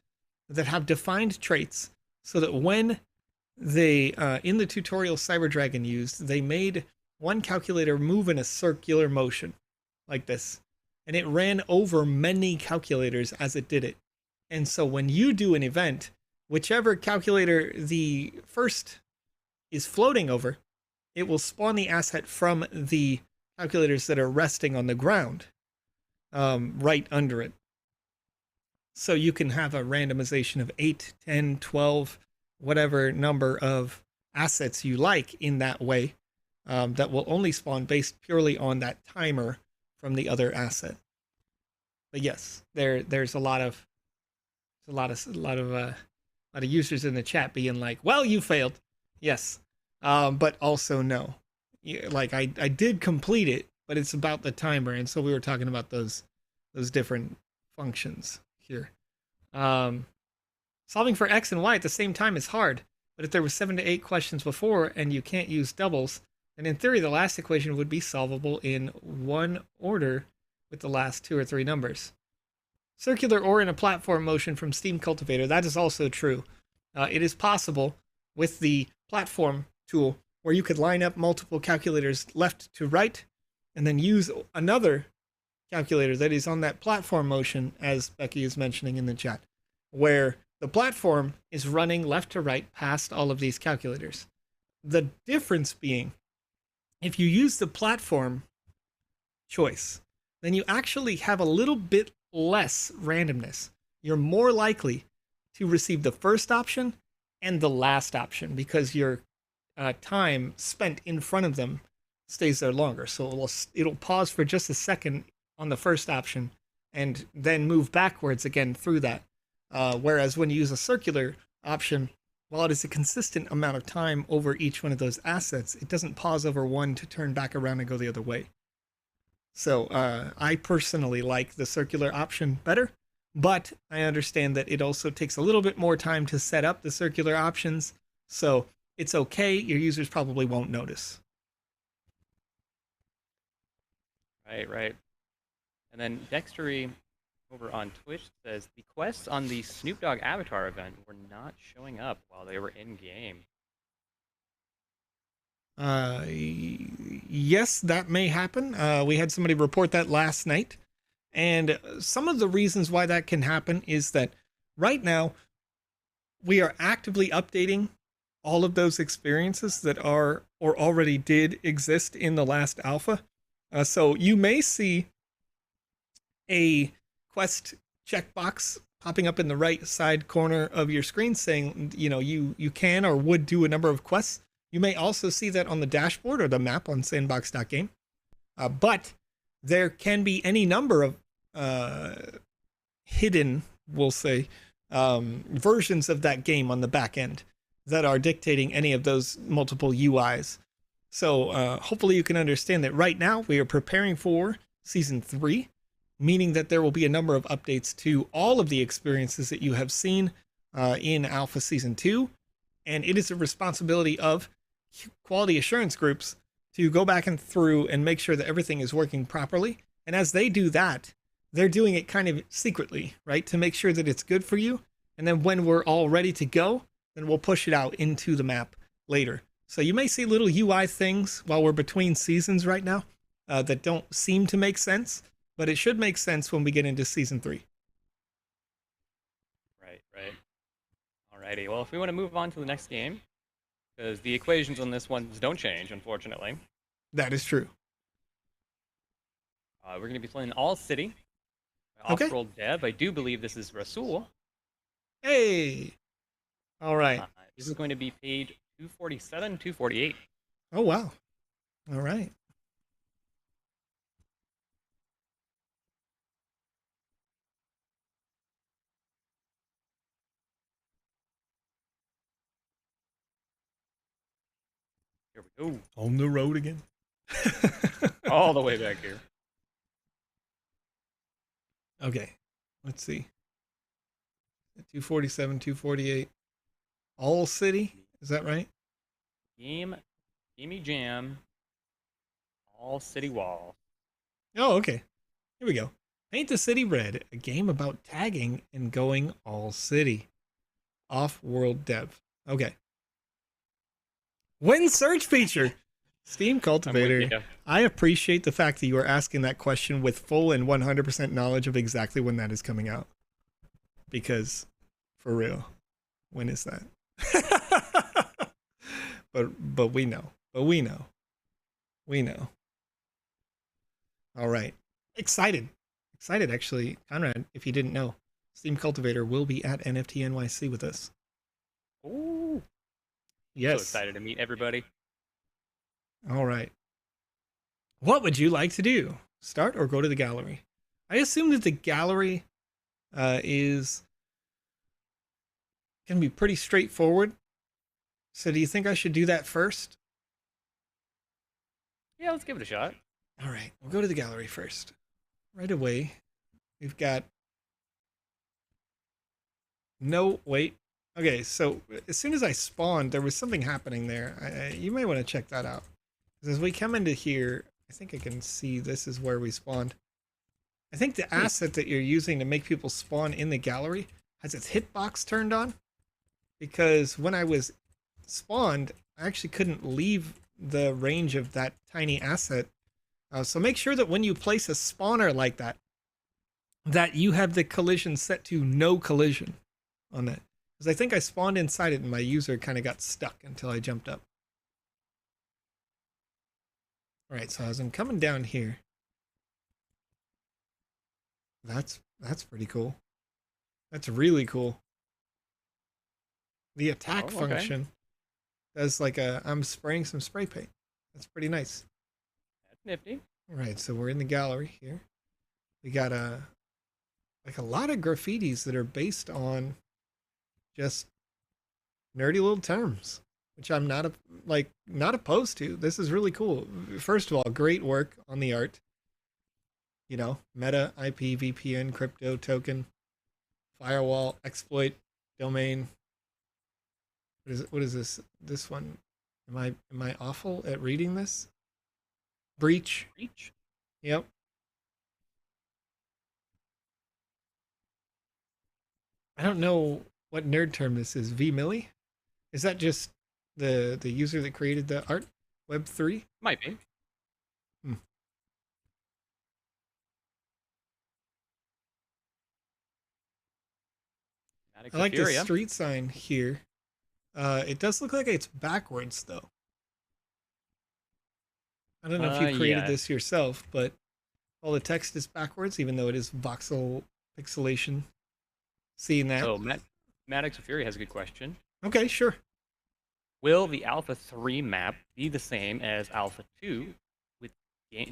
that have defined traits so that when they, in the tutorial CyberDragon used, they made one calculator move in a circular motion like this. And it ran over many calculators as it did it. And so when you do an event, whichever calculator the first is floating over, it will spawn the asset from the calculators that are resting on the ground, right under it. So you can have a randomization of 8, 10, 12, whatever number of assets you like in that way, that will only spawn based purely on that timer from the other asset. But yes, there's a lot of users in the chat being like, "Well, you failed." Yes. But also no. Like I did complete it, but it's about the timer, and so we were talking about those different functions here. Solving for X and Y at the same time is hard, but if there were 7 to 8 questions before and you can't use doubles, then in theory the last equation would be solvable in one order with the last 2 or 3 numbers. Circular or in a platform motion from Steam Cultivator, that is also true. It is possible with the platform tool where you could line up multiple calculators left to right and then use another calculator that is on that platform motion, as Becky is mentioning in the chat, where the platform is running left to right past all of these calculators. The difference being, if you use the platform choice, then you actually have a little bit less randomness. You're more likely to receive the first option and the last option because your time spent in front of them stays there longer. So it'll pause for just a second on the first option and then move backwards again through that. Whereas when you use a circular option, while it is a consistent amount of time over each one of those assets, it doesn't pause over one to turn back around and go the other way. So I personally like the circular option better, but I understand that it also takes a little bit more time to set up the circular options. So it's okay. Your users probably won't notice. Right. And then Dextery over on Twitch says the quests on the Snoop Dogg Avatar event were not showing up while they were in game. Yes, that may happen. We had somebody report that last night. And some of the reasons why that can happen is that right now we are actively updating all of those experiences that are or already did exist in the last alpha. So you may see a quest checkbox popping up in the right side corner of your screen saying, you can or would do a number of quests. You may also see that on the dashboard or the map on sandbox.game. But there can be any number of hidden we'll say, versions of that game on the back end that are dictating any of those multiple UIs. So hopefully you can understand that right now we are preparing for Season 3, meaning that there will be a number of updates to all of the experiences that you have seen in Alpha Season 2. And it is the responsibility of quality assurance groups to go back and through and make sure that everything is working properly. And as they do that, they're doing it kind of secretly, right? To make sure that it's good for you. And then when we're all ready to go, then we'll push it out into the map later. So you may see little UI things while we're between seasons right now that don't seem to make sense, but it should make sense when we get into Season 3. Right. Alrighty, well, if we want to move on to the next game, because the equations on this one don't change, unfortunately. That is true. We're going to be playing All City. Okay. Off-world dev. I do believe this is Rasul. Hey! All right. This is going to be page 247, 248. Oh, wow. All right. Here we go. On the road again. All the way back here. Okay. Let's see. 247, 248. All City? Is that right? Gimme Jam. All City Wall. Oh, okay. Here we go. Paint the City Red, a game about tagging and going all city. Off-world dev. Okay. When search feature. Steam Cultivator. I appreciate the fact that you are asking that question with full and 100% knowledge of exactly when that is coming out. Because, for real, when is that? but we know. We know. All right. Excited, actually. Conrad, if you didn't know, Steam Cultivator will be at NFT NYC with us. Ooh. Yes. So excited to meet everybody. All right. What would you like to do? Start or go to the gallery? I assume that the gallery is going to be pretty straightforward. So do you think I should do that first? Yeah, let's give it a shot. All right. We'll go to the gallery first. Right away. We've got... No, wait. Okay, so as soon as I spawned, there was something happening there. You may want to check that out. Because as we come into here, I think I can see this is where we spawned. I think the asset that you're using to make people spawn in the gallery has its hitbox turned on. Because when I was spawned, I actually couldn't leave the range of that tiny asset. So make sure that when you place a spawner like that, that you have the collision set to no collision on that. Because I think I spawned inside it and my user kind of got stuck until I jumped up. Alright, so as I'm coming down here, that's pretty cool. That's really cool. The attack function does like I'm spraying some spray paint. That's pretty nice. That's nifty. Alright, so we're in the gallery here. We got a lot of graffitis that are based on just nerdy little terms, which I'm not opposed to. This is really cool. First of all, great work on the art. You know, meta, IP, VPN, crypto, token, firewall, exploit, domain. What is this? This one. Am I awful at reading this? Breach. Yep. I don't know what nerd term this is. VMilli? Is that just the user that created the art? Web3? Might be. I like the street sign here. It does look like it's backwards, though. I don't know if you created this yourself, but all the text is backwards, even though it is voxel pixelation. Seeing that. Oh, Maddox Fury has a good question. Okay, sure. Will the Alpha 3 map be the same as Alpha 2 with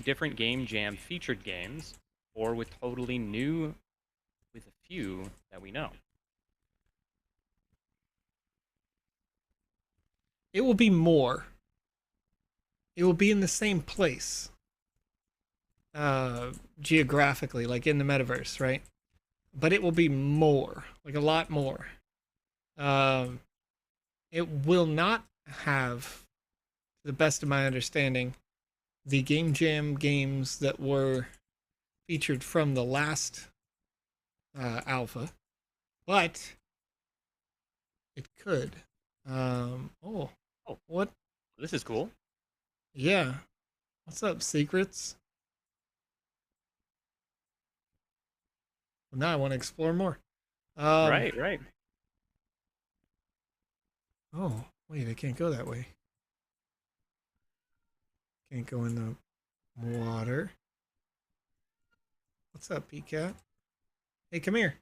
different Game Jam featured games, or with with a few that we know. It will be more. It will be in the same place. Geographically, like in the metaverse, right? But it will be more, like a lot more. It will not have, to the best of my understanding, the Game Jam games that were featured from the last alpha, but it could. Oh, what? This is cool. Yeah. What's up, secrets? Well, now I want to explore more. Right. Oh, wait, I can't go that way. Can't go in the water. What's up, P-Cat? Hey, come here.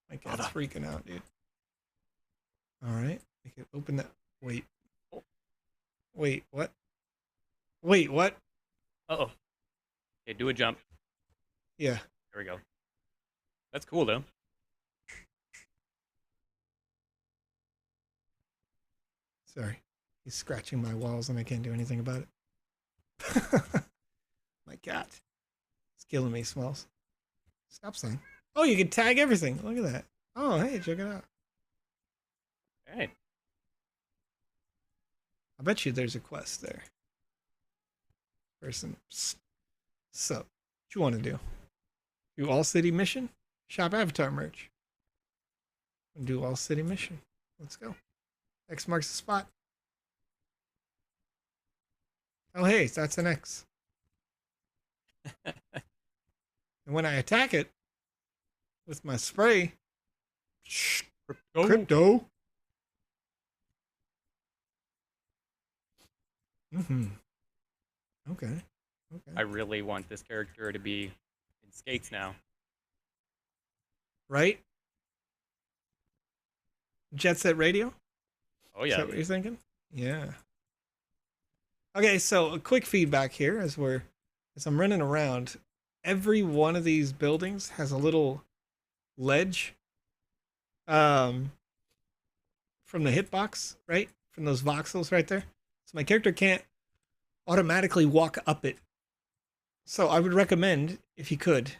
My cat's freaking out, dude. Alright, I can open that. Wait. Wait, what? Wait, what? Uh-oh. Okay, do a jump. Yeah. There we go. That's cool, though. Sorry. He's scratching my walls and I can't do anything about it. My cat. It's killing me, Smells. Stop sign. Oh, you can tag everything. Look at that. Oh, hey, check it out. Alright. I bet you there's a quest there. Person. So, what you want to do? Do all city mission? Shop avatar merch. Do all city mission. Let's go. X marks the spot. Oh, hey, that's an X. And when I attack it with my spray, crypto. Okay. I really want this character to be in skates now. Right? Jet Set Radio? Oh, yeah. Is that what you're thinking? Yeah. Okay, so a quick feedback here as I'm running around. Every one of these buildings has a little ledge from the hitbox, right? From those voxels right there. So my character can't automatically walk up it. So I would recommend, if you could,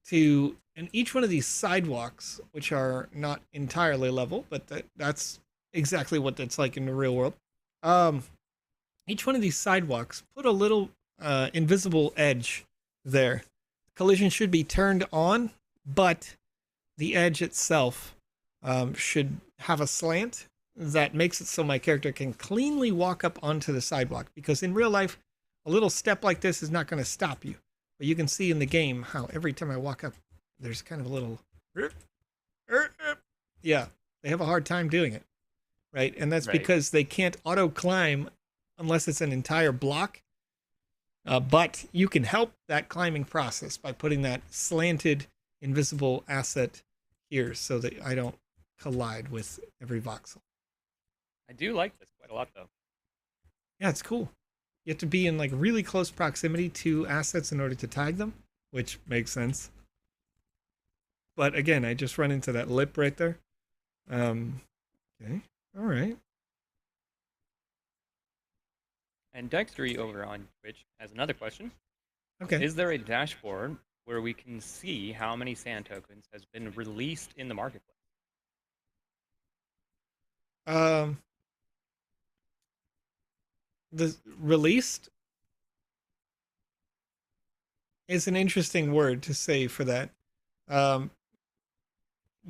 to, in each one of these sidewalks, which are not entirely level, but that's exactly what that's like in the real world. Each one of these sidewalks, put a little invisible edge there. Collision should be turned on, but the edge itself should have a slant that makes it so my character can cleanly walk up onto the sidewalk. Because in real life, a little step like this is not going to stop you. But you can see in the game how every time I walk up, there's kind of a little... Yeah, they have a hard time doing it, right? And that's because they can't auto-climb unless it's an entire block. But you can help that climbing process by putting that slanted invisible asset here so that I don't collide with every voxel. I do like this quite a lot, though. Yeah, it's cool. You have to be in like really close proximity to assets in order to tag them, which makes sense. But again, I just run into that lip right there. Okay, all right. And Dextery over on Twitch has another question. Okay. Is there a dashboard where we can see how many sand tokens has been released in the marketplace? The released is an interesting word to say for that.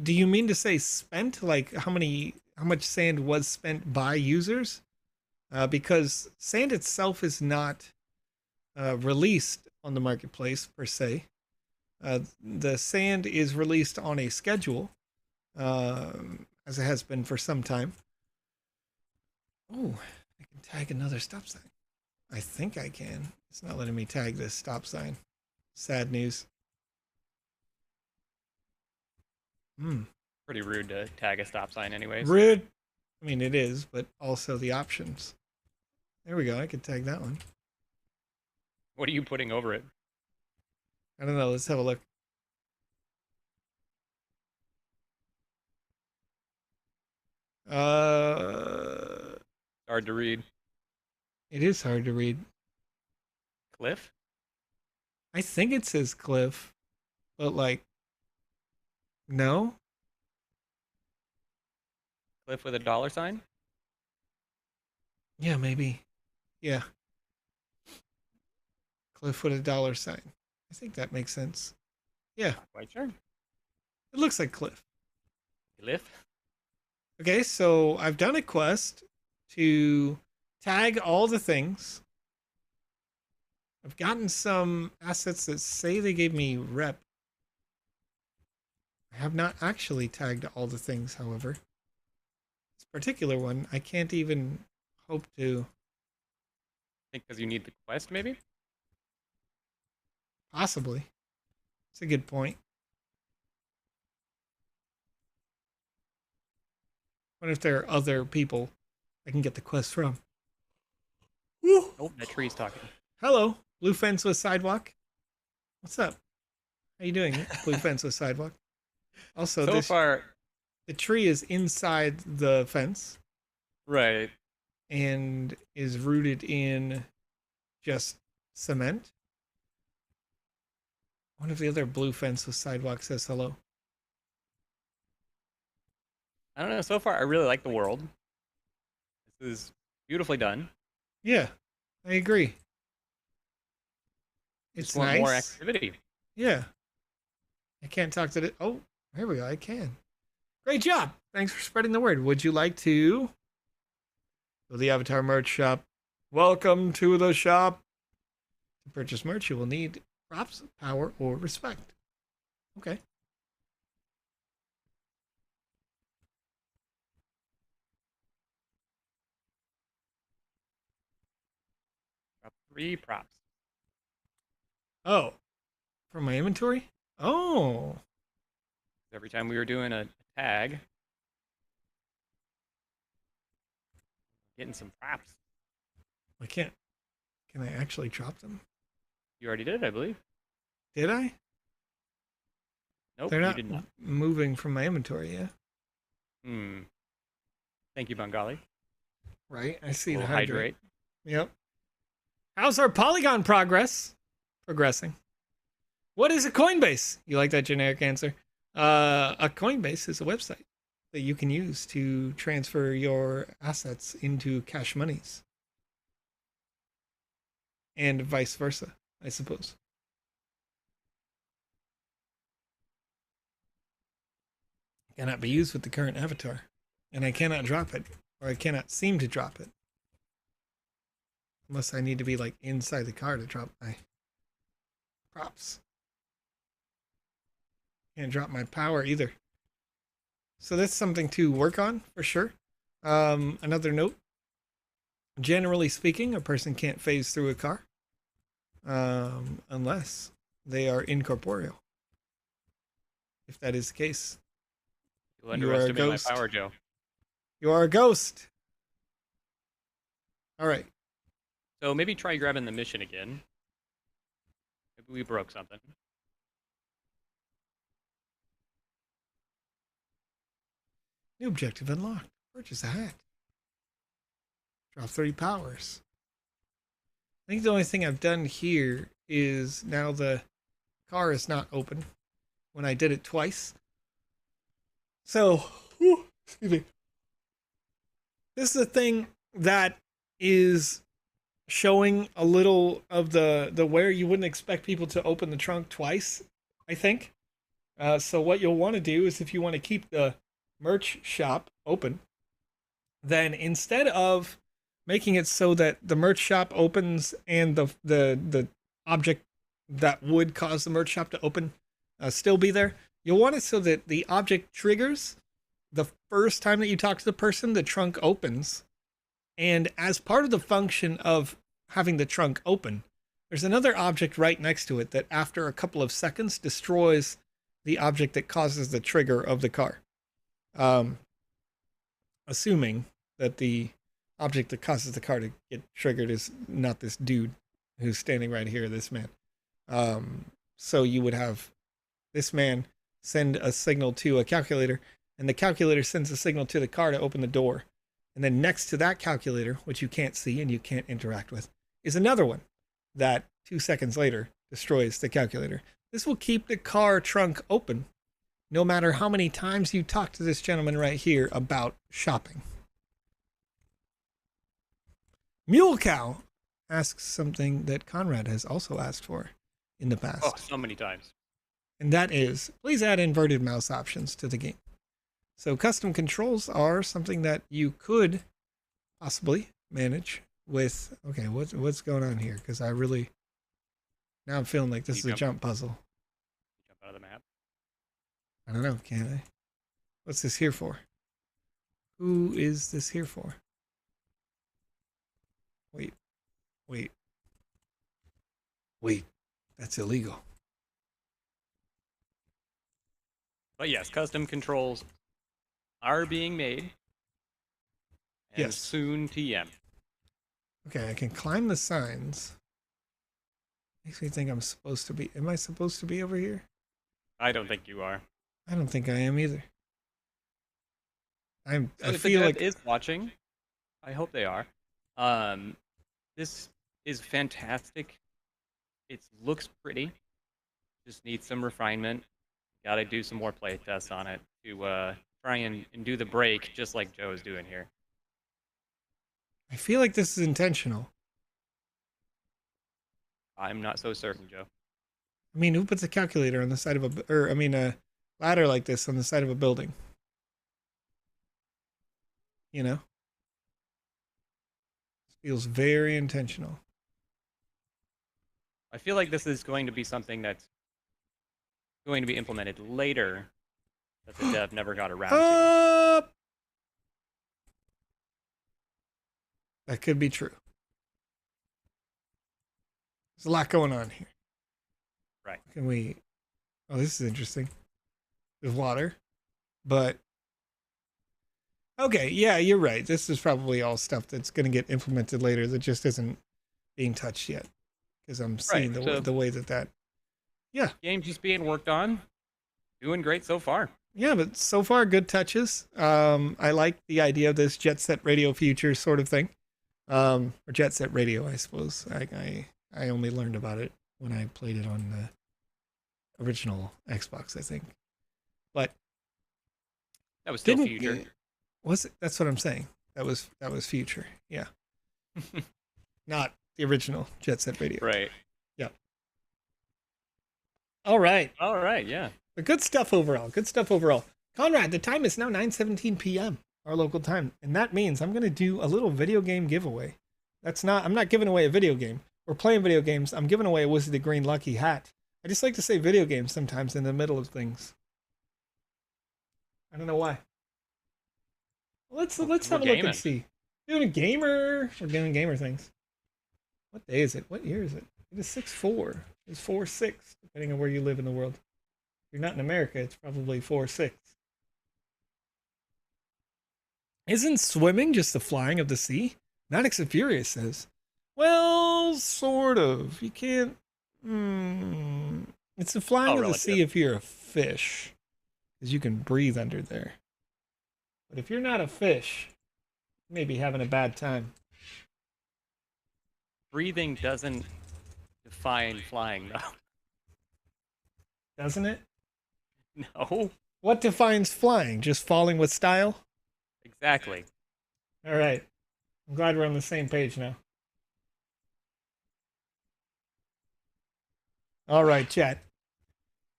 Do you mean to say spent? Like how much sand was spent by users? Because sand itself is not released on the marketplace per se. The sand is released on a schedule, as it has been for some time. Oh, I can tag another stop sign. I think I can. It's not letting me tag this stop sign. Sad news. Pretty rude to tag a stop sign anyways. Rude. I mean, it is, but also the options. There we go. I can tag that one. What are you putting over it? I don't know. Let's have a look. Hard to read. It is hard to read. Cliff? I think it says Cliff, but like, no. Cliff with a $? Yeah, maybe. Yeah. Cliff with a $. I think that makes sense. Yeah. Not quite sure. It looks like Cliff. Cliff? Okay, so I've done a quest to tag all the things. I've gotten some assets that say they gave me rep. I have not actually tagged all the things, however. This particular one, I can't even hope to. I think because you need the quest, maybe? Possibly. It's a good point. What if there are other people I can get the quest from? Oh, that tree's talking. Hello, blue fence with sidewalk. What's up? How you doing, blue fence with sidewalk? Also, so far, the tree is inside the fence. Right. And is rooted in just cement. One of the other blue fence with sidewalk says hello. I don't know. So far, I really like the world. This is beautifully done. Yeah, I agree. It's nice. More activity. Yeah. I can't talk to the... Oh, here we go. I can. Great job. Thanks for spreading the word. Would you like to go to the Avatar merch shop? Welcome to the shop. To purchase merch, you will need props, power, or respect. Okay. Drop 3 props. Oh. From my inventory? Oh. Every time we were doing a tag, getting some props. I can't. Can I actually drop them? You already did, I believe. Did I? Nope, they're not, you did not moving from my inventory, yeah? Thank you, Bengali. Right, I see the hydrate. Yep. How's our Polygon progressing? What is a Coinbase? You like that generic answer? A Coinbase is a website that you can use to transfer your assets into cash monies. And vice versa, I suppose. Cannot be used with the current avatar. And I cannot drop it. Or I cannot seem to drop it. Unless I need to be like inside the car to drop my props. Can't drop my power either. So that's something to work on for sure. Another note. Generally speaking, a person can't phase through a car. Unless they are incorporeal. If that is the case. You underestimate my power, Joe. You are a ghost. All right. So maybe try grabbing the mission again. Maybe we broke something. New objective unlocked. Purchase a hat. Drop 30 powers. I think the only thing I've done here is now the car is not open when I did it twice. So, excuse me. This is a thing that is showing a little of the where you wouldn't expect people to open the trunk twice, I think. So what you'll want to do is if you want to keep the merch shop open, then instead of making it so that the merch shop opens and the object that would cause the merch shop to open still be there, you'll want it so that the object triggers the first time that you talk to the person, the trunk opens. And as part of the function of having the trunk open, there's another object right next to it that after a couple of seconds destroys the object that causes the trigger of the car. Assuming that the object that causes the car to get triggered is not this dude who's standing right here, this man. So you would have this man send a signal to a calculator, and the calculator sends a signal to the car to open the door. And then next to that calculator, which you can't see and you can't interact with, is another one that 2 seconds later destroys the calculator. This will keep the car trunk open no matter how many times you talk to this gentleman right here about shopping. Mule Cow asks something that Conrad has also asked for in the past. Oh, so many times. And that is, please add inverted mouse options to the game. So custom controls are something that you could possibly manage with, okay, what's going on here? Because now I'm feeling like this is a jump puzzle. Jump out of the map? I don't know, can I? What's this here for? Who is this here for? Wait, that's illegal. But yes, custom controls are being made. And yes. Soon TM. Okay, I can climb the signs. Makes me think I'm supposed to be. Am I supposed to be over here? I don't think you are. I don't think I am either. I if feel the like is watching. I hope they are. This is fantastic. It looks pretty. Just needs some refinement. Got to do some more play tests on it to try and do the break just like Joe is doing here. I feel like this is intentional. I'm not so certain, Joe. I mean, who puts a calculator on the side of a ladder like this on the side of a building? You know? It feels very intentional. I feel like this is going to be something that's going to be implemented later that the dev never got around to. That could be true. There's a lot going on here. Right. Oh, this is interesting. There's water, but okay, yeah, you're right. This is probably all stuff that's going to get implemented later that just isn't being touched yet. Because I'm seeing the way that yeah. Game's just being worked on. Doing great so far. Yeah, but so far, good touches. I like the idea of this Jet Set Radio future sort of thing. Or Jet Set Radio, I suppose. I only learned about it when I played it on the original Xbox, I think. But that was still future. Was it? That's what I'm saying. That was future. Yeah. Not the original Jet Set Radio. Right. Yeah. All right, yeah. But good stuff overall. Conrad, the time is now 9:17 p.m. our local time, and that means I'm going to do a little video game giveaway. I'm not giving away a video game. We're playing video games. I'm giving away a Wizard of Green Lucky Hat. I just like to say video games sometimes in the middle of things. I don't know why. Let's have a look and see. Doing a gamer. We're doing gamer things. What day is it? What year is it? It is 6/4. It's 4/6, depending on where you live in the world. If you're not in America, it's probably 4/6. Isn't swimming just the flying of the sea? Maddox and Furious says. Well, sort of. You can't... It's the flying of the sea if you're a fish. Because you can breathe under there. But if you're not a fish, you may be having a bad time. Breathing doesn't define flying, though. Doesn't it? No. What defines flying? Just falling with style? Exactly. All right. I'm glad we're on the same page now. All right, chat.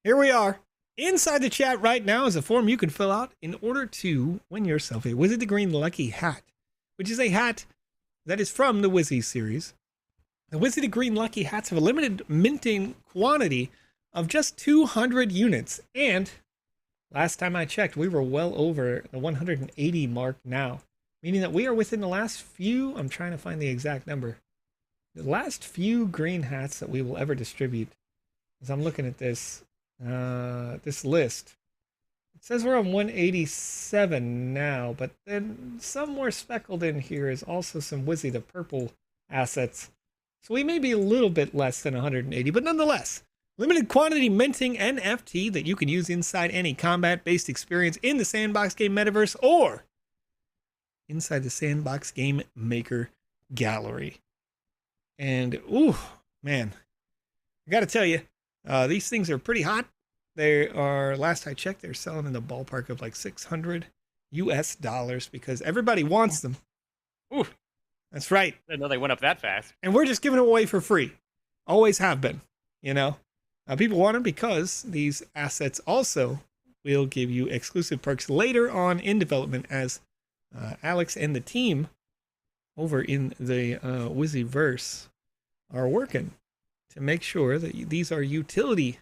Here we are. Inside the chat right now is a form you can fill out in order to win yourself a Wizard of Green Lucky Hat, which is a hat that is from the Wizzy series. The Wizard of Green Lucky Hats have a limited minting quantity of just 200 units. And last time I checked, we were well over the 180 mark now, meaning that we are within the last few, I'm trying to find the exact number, the last few green hats that we will ever distribute. As I'm looking at this list, it says we're on 187 now, but then somewhere speckled in here is also some Wizzy the Purple assets. So we may be a little bit less than 180, but nonetheless, Limited quantity minting NFT that you can use inside any combat-based experience in the Sandbox Game Metaverse or inside the Sandbox Game Maker gallery. And, ooh, man, I got to tell you, these things are pretty hot. They are, last I checked, they're selling in the ballpark of like $600 US because everybody wants them. Ooh. That's right. I didn't know they went up that fast. And we're just giving it away for free. Always have been, you know. People want them because these assets also will give you exclusive perks later on in development as Alex and the team over in the Wiziverse are working to make sure that these are utility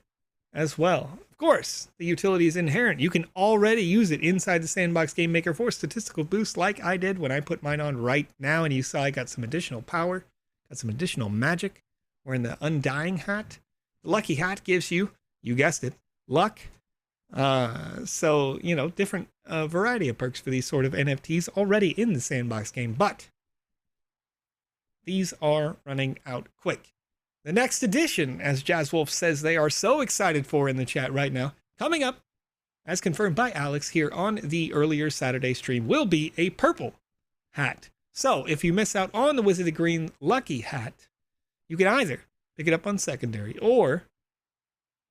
as well. Of course, the utility is inherent. You can already use it inside the Sandbox Game Maker for statistical boosts like I did when I put mine on right now, and you saw I got some additional power, got some additional magic. Wearing the Undying hat. The Lucky hat gives you guessed it, luck. So, you know, different variety of perks for these sort of NFTs already in the Sandbox game, but these are running out quick. The next edition, as Jazzwolf says they are so excited for in the chat right now, coming up, as confirmed by Alex here on the earlier Saturday stream, will be a purple hat. So if you miss out on the Wizard of the Green Lucky hat, you can either pick it up on secondary or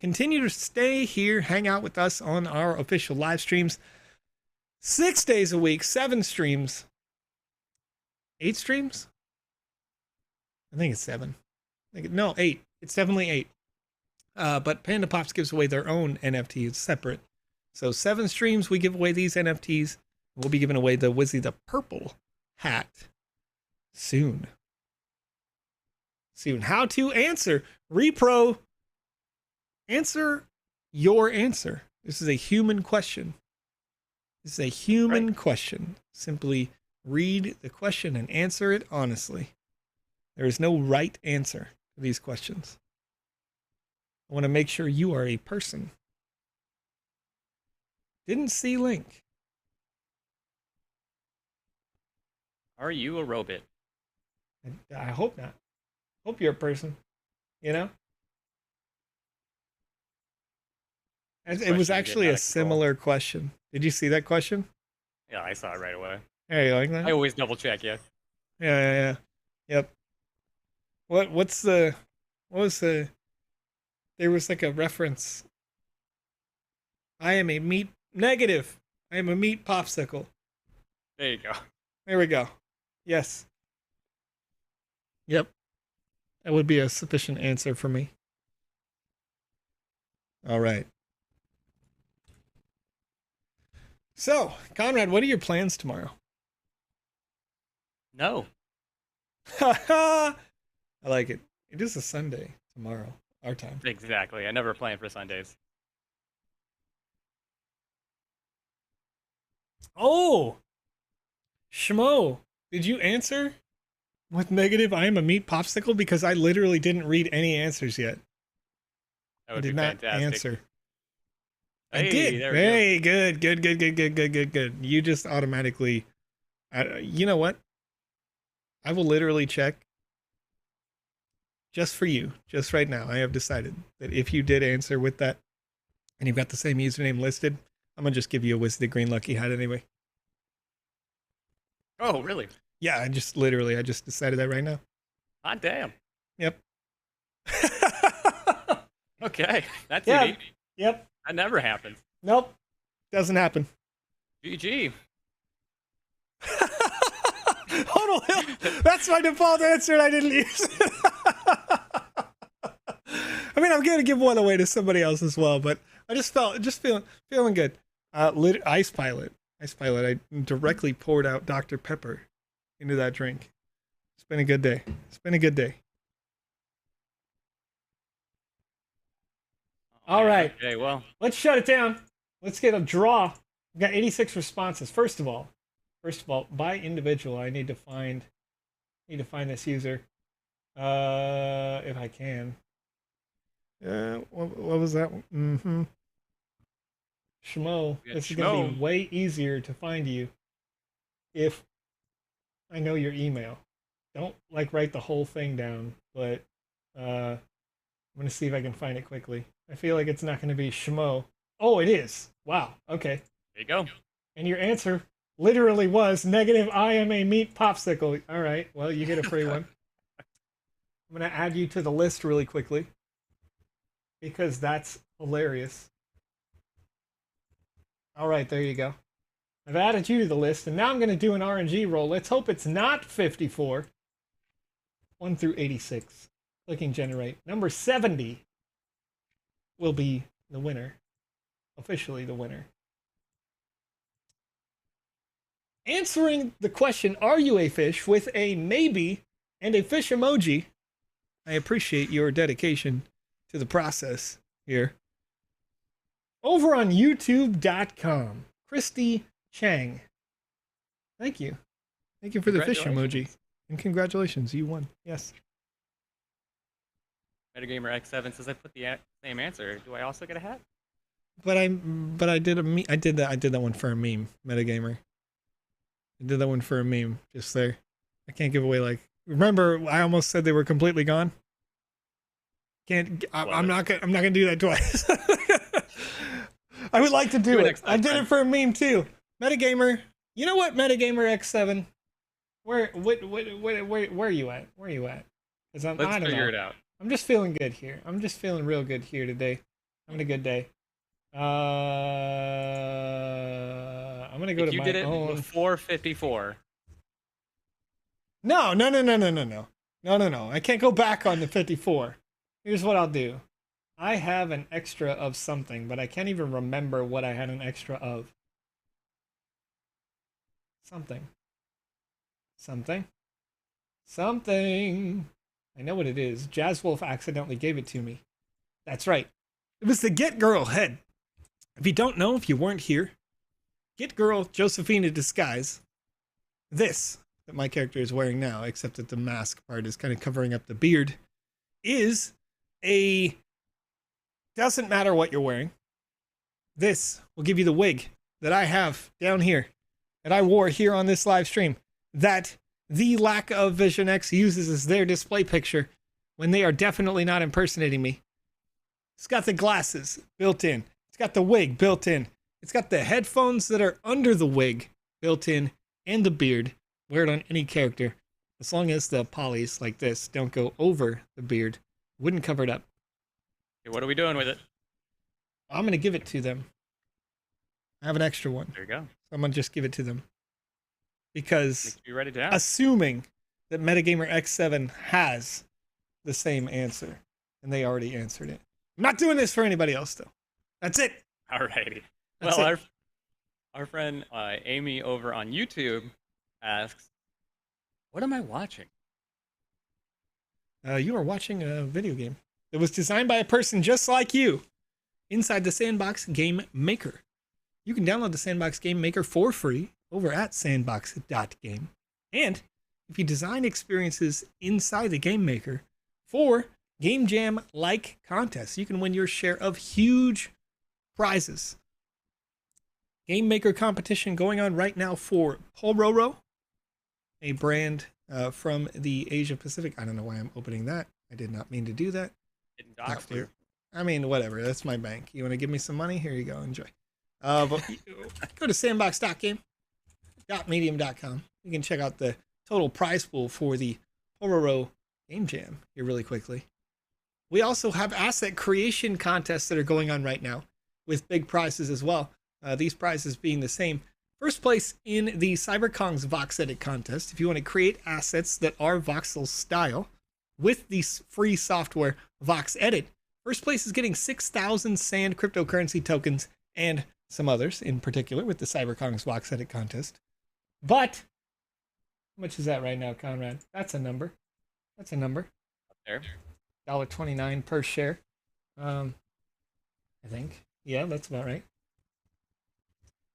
continue to stay here, hang out with us on our official live streams 6 days a week, 7 streams, 8 streams? I think it's 7. No, 8. It's definitely 8. But PandaPops gives away their own NFT. It's separate. So 7 streams, we give away these NFTs. We'll be giving away the Wizzy the Purple hat soon. How to answer. Repro, answer your answer. This is a human question. This is a human question. Simply read the question and answer it honestly. There is no right answer to these questions. I want to make sure you are a person. Didn't see link. Are you a robot? I hope not. Hope you're a person. You know? It was actually a similar question. Did you see that question? Yeah, I saw it right away. Yeah, you like that? I always double check, yeah. Yeah. Yep. What was the there was like a reference. I am a meat popsicle. There you go. There we go. Yes. Yep. That would be a sufficient answer for me. All right. So, Conrad, what are your plans tomorrow? No. I like it. It is a Sunday tomorrow, our time. Exactly. I never plan for Sundays. Oh! Schmo, did you answer with negative I am a meat popsicle? Because I literally didn't read any answers yet. That would I did be not fantastic. answer. Hey, I did. Hey, good. You just automatically, you know what? I will literally check just for you, just right now. I have decided that if you did answer with that and you've got the same username listed, I'm going to just give you a Wizard of Green Lucky hat anyway. Oh, really? Yeah, I just decided that right now. Hot damn. Yep. Okay, that's unique. Yep. That never happens. Nope. Doesn't happen. GG. Hold on. That's my default answer and I didn't use it. I mean, I'm going to give one away to somebody else as well, but I just feeling good. Ice Pilot. I directly poured out Dr. Pepper into that drink. It's been a good day. All right. Okay, well. Let's shut it down. Let's get a draw. We've got 86 responses. First of all, by individual, I need to find this user. If I can. What was that one? Mm-hmm. Schmo. This is going to be way easier to find you if I know your email. Don't write the whole thing down, but I'm going to see if I can find it quickly. I feel like it's not going to be Schmo. Oh, it is. Wow. Okay. There you go. And your answer literally was negative I am a meat popsicle. All right. Well, you get a free one. I'm going to add you to the list really quickly because that's hilarious. All right. There you go. I've added you to the list, and now I'm going to do an RNG roll. Let's hope it's not 54. 1 through 86. Clicking generate. Number 70 will be the winner. Officially the winner. Answering the question, are you a fish, with a maybe and a fish emoji. I appreciate your dedication to the process here. Over on YouTube.com, Christy Chang. Thank you. Thank you for the fish emoji. And congratulations, you won. Yes. Metagamer X7 says I put the same answer. Do I also get a hat? But I did that one for a meme, Metagamer. I did that one for a meme, just there. I can't give away, like, remember I almost said they were completely gone? I'm not gonna do that twice. I would like to do it. I did it for a meme too. Metagamer, you know what, Metagamer X7? Where are you at? Where are you at? Because Let's figure it out. I'm just feeling good here. I'm just feeling real good here today. I'm having a good day. I'm gonna go to my own. You did it before 54. No. I can't go back on the 54. Here's what I'll do. I have an extra of something, but I can't even remember what I had an extra of. Something. I know what it is. Jazzwolf accidentally gave it to me. That's right. It was the Get Girl head. If you don't know, if you weren't here, Get Girl Josephina disguise. This that my character is wearing now, except that the mask part is kind of covering up the beard, is a... Doesn't matter what you're wearing. This will give you the wig that I have down here, that I wore here on this live stream, that the lack of Vision X uses as their display picture when they are definitely not impersonating me. It's got the glasses built in. It's got the wig built in. It's got the headphones that are under the wig built in, and the beard. Wear it on any character, as long as the polys like this don't go over the beard. Wouldn't cover it up. Okay, what are we doing with it? I'm going to give it to them. I have an extra one. There you go. So I'm going to just give it to them. Because be ready to assuming that Metagamer X7 has the same answer, and they already answered it. I'm not doing this for anybody else, though. That's it. Alrighty. Well, our friend Amy over on YouTube asks, what am I watching? You are watching a video game that was designed by a person just like you inside the Sandbox Game Maker. You can download the Sandbox Game Maker for free over at sandbox.game. And if you design experiences inside the Game Maker for Game Jam-like contests, you can win your share of huge prizes. Game Maker competition going on right now for Pororo, a brand from the Asia Pacific. I don't know why I'm opening that. I did not mean to do that. I mean, whatever. That's my bank. You want to give me some money? Here you go. Enjoy. But go to sandbox.game.medium.com. You can check out the total prize pool for the Pororo Game Jam here really quickly. We also have asset creation contests that are going on right now with big prizes as well. These prizes being the same. First place in the CyberKong's VoxEdit contest. If you want to create assets that are Voxel style with the free software VoxEdit, first place is getting 6,000 Sand cryptocurrency tokens and some others in particular with the CyberKong's VoxEdit contest. But how much is that right now, Conrad? That's a number. Up there. $1.29 per share. I think. Yeah, that's about right.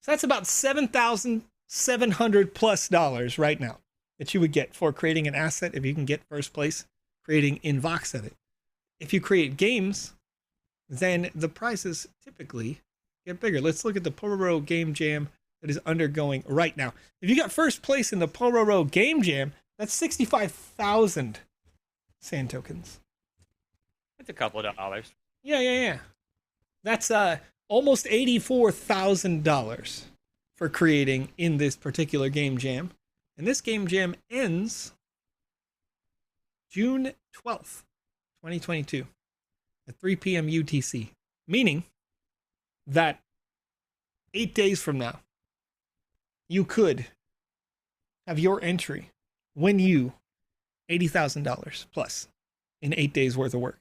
So that's about $7,700 plus right now that you would get for creating an asset if you can get first place creating in VoxEdit. If you create games, then the prizes typically get bigger. Let's look at the Pororo Game Jam that is undergoing right now. If you got first place in the Pororo Game Jam, that's 65,000 Sand tokens. It's a couple of dollars. Yeah. That's almost $84,000 for creating in this particular game jam. And this game jam ends June 12th, 2022 at 3 p.m. UTC, meaning that 8 days from now, you could have your entry win you $80,000 plus in 8 days worth of work.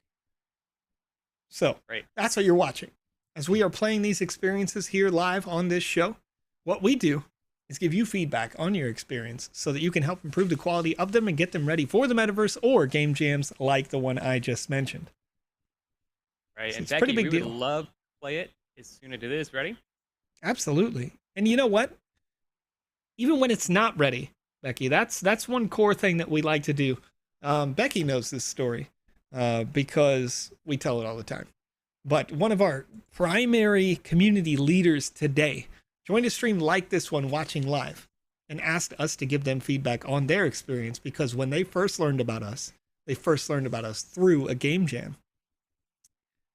So That's what you're watching. As we are playing these experiences here live on this show, what we do is give you feedback on your experience so that you can help improve the quality of them and get them ready for the metaverse or game jams like the one I just mentioned. Right, so and Becky, we would love to play it as soon as it is ready. Absolutely. And you know what? Even when it's not ready, Becky, that's one core thing that we like to do. Becky knows this story because we tell it all the time. But one of our primary community leaders today joined a stream like this one watching live and asked us to give them feedback on their experience because when they first learned about us, they first learned about us through a game jam.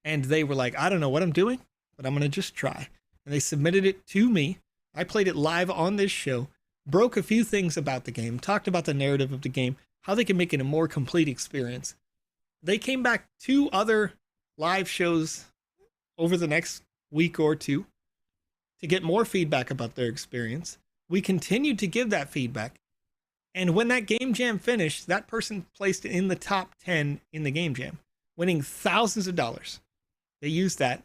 And they were like, I don't know what I'm doing, but I'm going to just try. And they submitted it to me. I played it live on this show, broke a few things about the game, talked about the narrative of the game, how they can make it a more complete experience. They came back 2 other live shows over the next week or 2 to get more feedback about their experience. We continued to give that feedback. And when that game jam finished, that person placed it in the top 10 in the game jam, winning thousands of dollars. They used that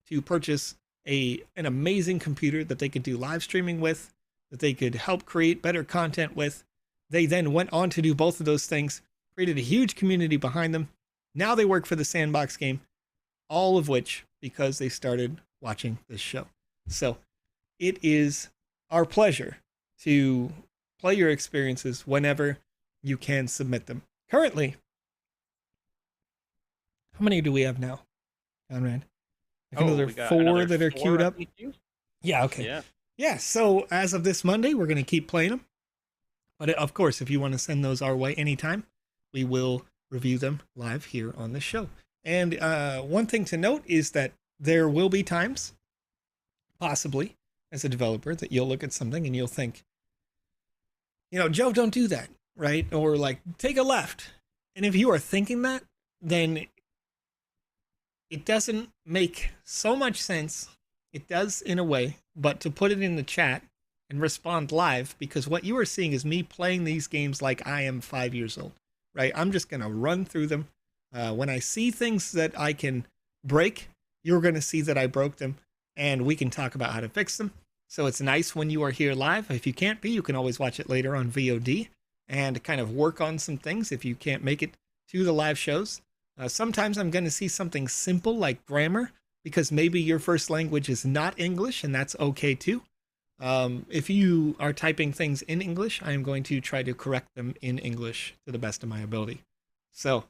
to purchase an amazing computer that they could do live streaming with, that they could help create better content with. They then went on to do both of those things, created a huge community behind them. Now they work for the Sandbox game, all of which because they started watching this show. So it is our pleasure to play your experiences whenever you can submit them. Currently, how many do we have now, Conrad? I think there are 4 that are queued up. Yeah, okay. Yeah, so as of this Monday, we're going to keep playing them. But of course, if you want to send those our way anytime, we will review them live here on the show. And one thing to note is that there will be times, possibly, as a developer, that you'll look at something and you'll think, Joe, don't do that, right? Or like, take a left. And if you are thinking that, then it doesn't make so much sense. It does in a way, but to put it in the chat and respond live, because what you are seeing is me playing these games like I am 5 years old, right? I'm just going to run through them. When I see things that I can break, you're going to see that I broke them, and we can talk about how to fix them. So it's nice when you are here live. If you can't be, you can always watch it later on VOD and kind of work on some things if you can't make it to the live shows. Sometimes I'm going to see something simple like grammar, because maybe your first language is not English, and that's okay too. If you are typing things in English, I am going to try to correct them in English to the best of my ability. So,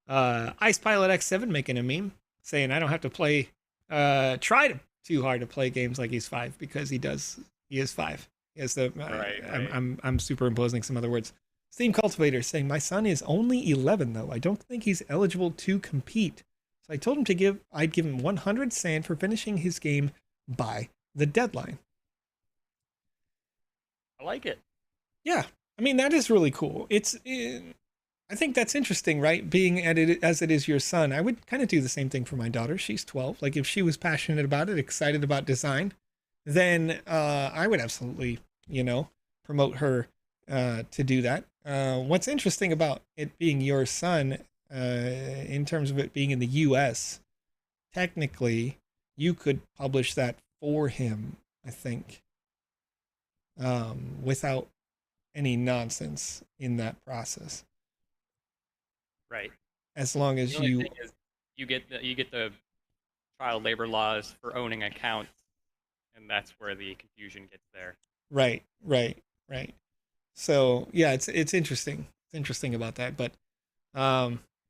Ice Pilot X7 making a meme saying I don't have to play, too hard to play games like he's 5, because he is 5. He has the, right. I'm superimposing some other words. Steam Cultivator saying my son is only 11 though. I don't think he's eligible to compete. So I told him I'd give him 100 sand for finishing his game by the deadline. I like it. Yeah. I mean, that is really cool. I think that's interesting, right? Being at it as it is your son. I would kind of do the same thing for my daughter. She's 12. Like if she was passionate about it, excited about design, then I would absolutely, promote her to do that. What's interesting about it being your son, in terms of it being in the US, technically you could publish that for him, I think, without any nonsense in that process. Right. As long as you get the child labor laws for owning accounts, and that's where the confusion gets there. Right. So yeah, it's interesting. It's interesting about that, but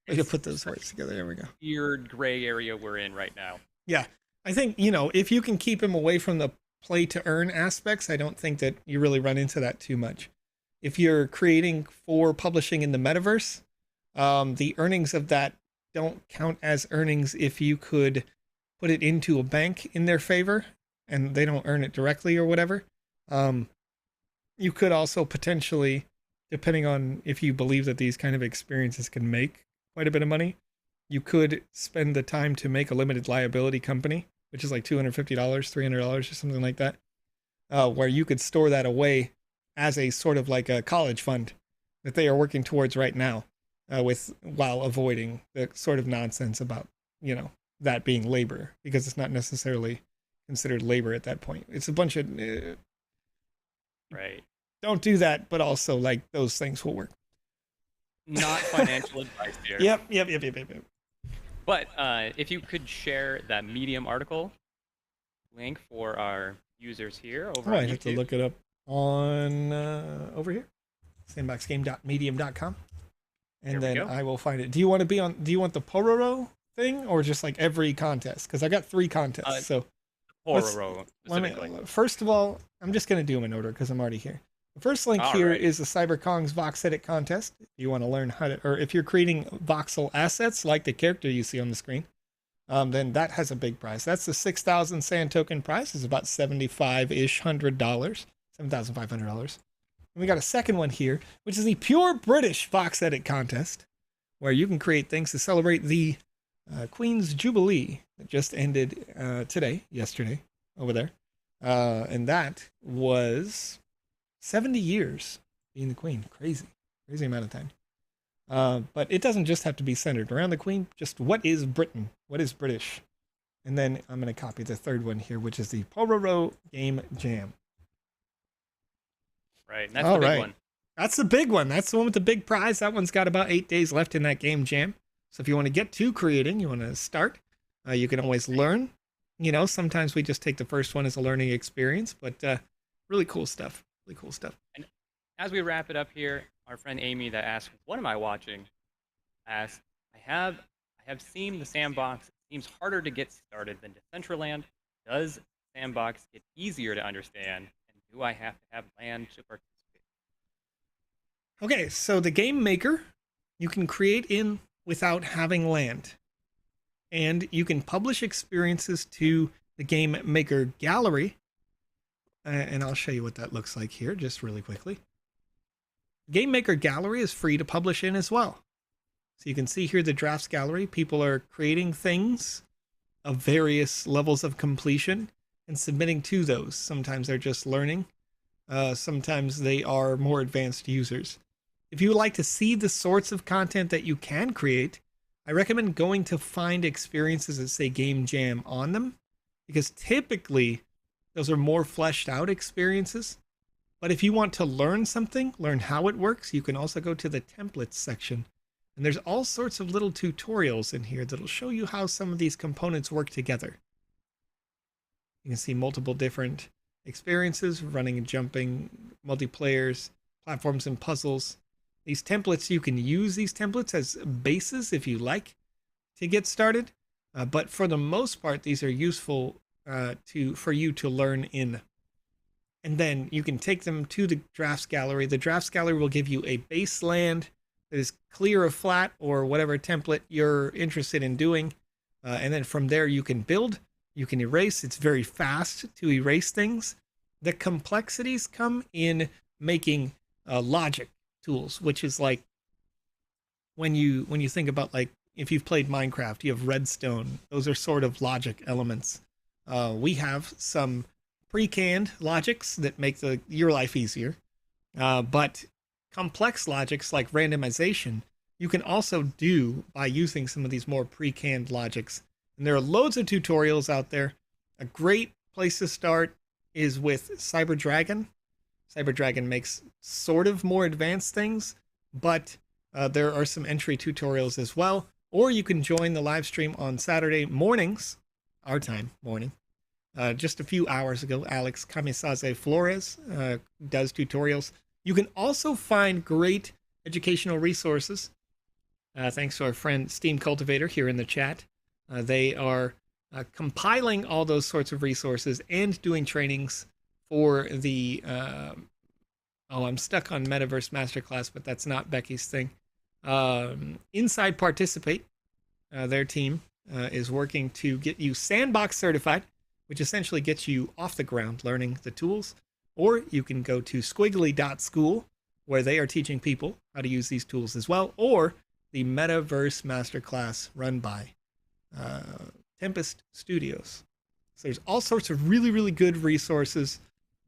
we can put those words together. There we go. Weird gray area we're in right now. Yeah, I think if you can keep him away from the play to earn aspects, I don't think that you really run into that too much. If you're creating for publishing in the metaverse, the earnings of that don't count as earnings if you could put it into a bank in their favor and they don't earn it directly or whatever. You could also potentially, depending on if you believe that these kind of experiences can make quite a bit of money, you could spend the time to make a limited liability company, which is like $250, $300 or something like that, where you could store that away as a sort of like a college fund that they are working towards right now, while avoiding the sort of nonsense about, that being labor, because it's not necessarily considered labor at that point. It's a bunch of right. Don't do that, but also like those things will work. Not financial advice here. Yep. But if you could share that Medium article link for our users here over on YouTube. I have to look it up on over here, sandboxgame.medium.com, and then I will find it. Do you want the Pororo thing or just like every contest? Because I got 3 contests. So Pororo specifically. First of all, I'm just going to do them in order because I'm already here. The first link here is the CyberKong's VoxEdit contest. If you want to learn how to, or if you're creating voxel assets like the character you see on the screen, then that has a big prize. That's the 6,000 sand token prize. It's about $75-ish, $7,500. And we got a second one here, which is the pure British VoxEdit contest, where you can create things to celebrate the Queen's Jubilee that just ended yesterday, over there. And that was 70 years being the Queen. Crazy amount of time. But it doesn't just have to be centered around the Queen. Just what is Britain? What is British? And then I'm going to copy the third one here, which is the Pororo Game Jam. Right, that's the big one. That's the big one. That's the one with the big prize. That one's got about 8 days left in that game jam. So if you want to get to creating, you want to start, you can always learn. Sometimes we just take the first one as a learning experience, but really cool stuff. And as we wrap it up here, our friend Amy that asked, "What am I watching?" asked, I have seen the Sandbox. It seems harder to get started than Decentraland. Does Sandbox get easier to understand? And do I have to have land to participate? Okay, so the Game Maker, you can create in without having land. And you can publish experiences to the Game Maker Gallery. And I'll show you what that looks like here, just really quickly. Game Maker Gallery is free to publish in as well. So you can see here the drafts gallery. People are creating things of various levels of completion and submitting to those. Sometimes they're just learning. Sometimes they are more advanced users. If you would like to see the sorts of content that you can create, I recommend going to find experiences that say Game Jam on them, because typically those are more fleshed out experiences. But if you want to learn something, learn how it works, you can also go to the templates section. And there's all sorts of little tutorials in here that'll show you how some of these components work together. You can see multiple different experiences, running and jumping, multiplayers, platforms and puzzles. These templates, you can use these templates as bases if you like to get started. But for the most part, these are useful for you to learn in. And then you can take them to the drafts gallery. The drafts gallery will give you a base land that is clear or flat or whatever template you're interested in doing. And then from there you can build, you can erase. It's very fast to erase things. The complexities come in making logic tools, which is like when you think about, like, if you've played Minecraft, you have redstone. Those are sort of logic elements. We have some pre-canned logics that make your life easier. But complex logics like randomization, you can also do by using some of these more pre-canned logics. And there are loads of tutorials out there. A great place to start is with CyberDragon. CyberDragon makes sort of more advanced things, but there are some entry tutorials as well. Or you can join the live stream on Saturday mornings, our time, morning. Just a few hours ago, Alex Florez does tutorials. You can also find great educational resources. Thanks to our friend Steam Cultivator here in the chat. They are compiling all those sorts of resources and doing trainings for the... I'm stuck on Metaverse Masterclass, but that's not Becky's thing. Inside Participate. their team is working to get you Sandbox certified, which essentially gets you off the ground learning the tools. Or you can go to squiggly.school, where they are teaching people how to use these tools as well, or the Metaverse Masterclass run by Tempest Studios. So there's all sorts of really, really good resources.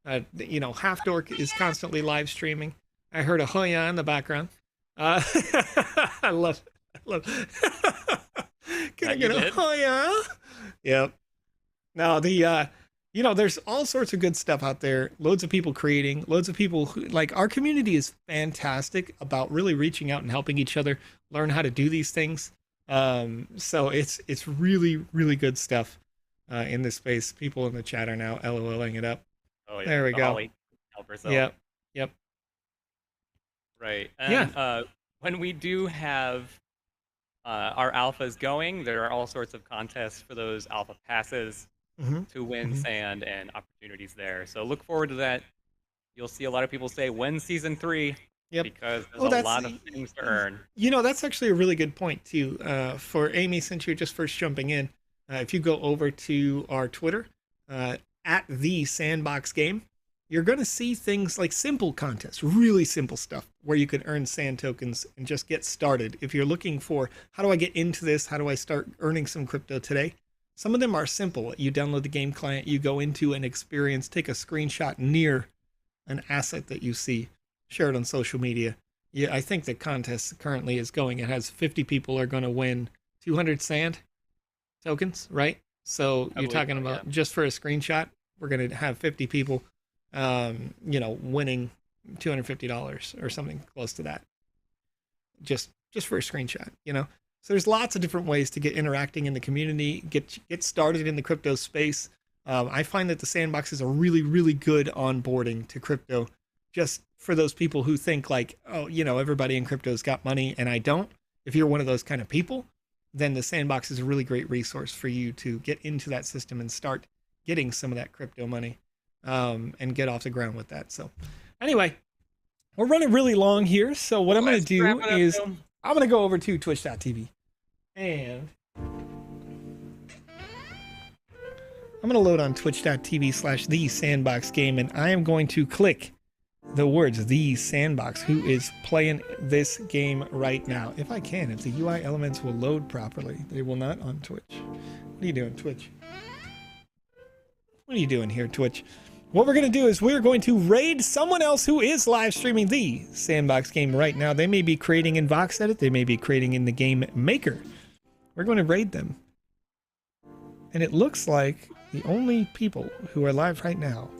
Half Dork is constantly live streaming. I heard a Hoya in the background. I love it. Can I get a Hoya? Yep. Now, there's all sorts of good stuff out there. Loads of people creating, loads of people who, like, our community is fantastic about really reaching out and helping each other learn how to do these things. So it's really, really good stuff in this space. People in the chat are now LOLing it up. Oh, yeah. There we go. Help herself. Yep. Right. And when we do have our alphas going, there are all sorts of contests for those alpha passes to win sand and opportunities there. So look forward to that. You'll see a lot of people say, when season 3? Yep. Because there's a lot of things to earn. That's actually a really good point, too. For Amy, since you're just first jumping in, if you go over to our Twitter, at the Sandbox Game, you're going to see things like simple contests, really simple stuff, where you can earn sand tokens and just get started. If you're looking for, how do I get into this? How do I start earning some crypto today? Some of them are simple. You download the game client, you go into an experience, take a screenshot near an asset that you see, share it on social media. Yeah, I think the contest currently is going. It has 50 people are going to win 200 sand tokens, right? So you're talking about just for a screenshot, we're going to have 50 people, winning $250 or something close to that. Just for a screenshot, So there's lots of different ways to get interacting in the community, get started in the crypto space. I find that the Sandbox is a really, really good onboarding to crypto, just for those people who think like, oh, everybody in crypto's got money and I don't. If you're one of those kind of people, then the Sandbox is a really great resource for you to get into that system and start getting some of that crypto money and get off the ground with that. So anyway, we're running really long here. So what I'm going to do is I'm going to go over to twitch.tv and I'm going to load on twitch.tv/the Sandbox Game, and I am going to click the words "the Sandbox," who is playing this game right now. If I can, if the UI elements will load properly. They will not on Twitch. What are you doing, Twitch? What are you doing here, Twitch? What we're going to do is we're going to raid someone else who is live streaming the Sandbox Game right now. They may be creating in VoxEdit. They may be creating in the Game Maker. We're going to raid them. And it looks like the only people who are live right now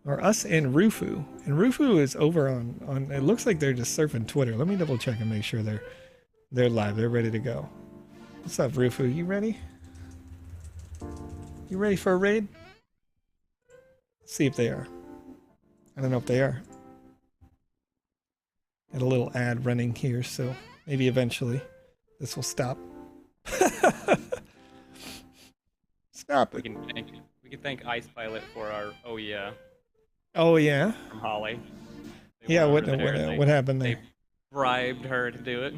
are us and Rufu. And Rufu is over on it looks like they're just surfing Twitter. Let me double check and make sure they're live. They're ready to go. What's up, Rufu? You ready? You ready for a raid? Let's see if they are. I don't know if they are. Got a little ad running here, so maybe eventually this will stop. Stop it. We can thank Ice Pilot for our Oh yeah. From Holly. Yeah, what happened there? They bribed her to do it.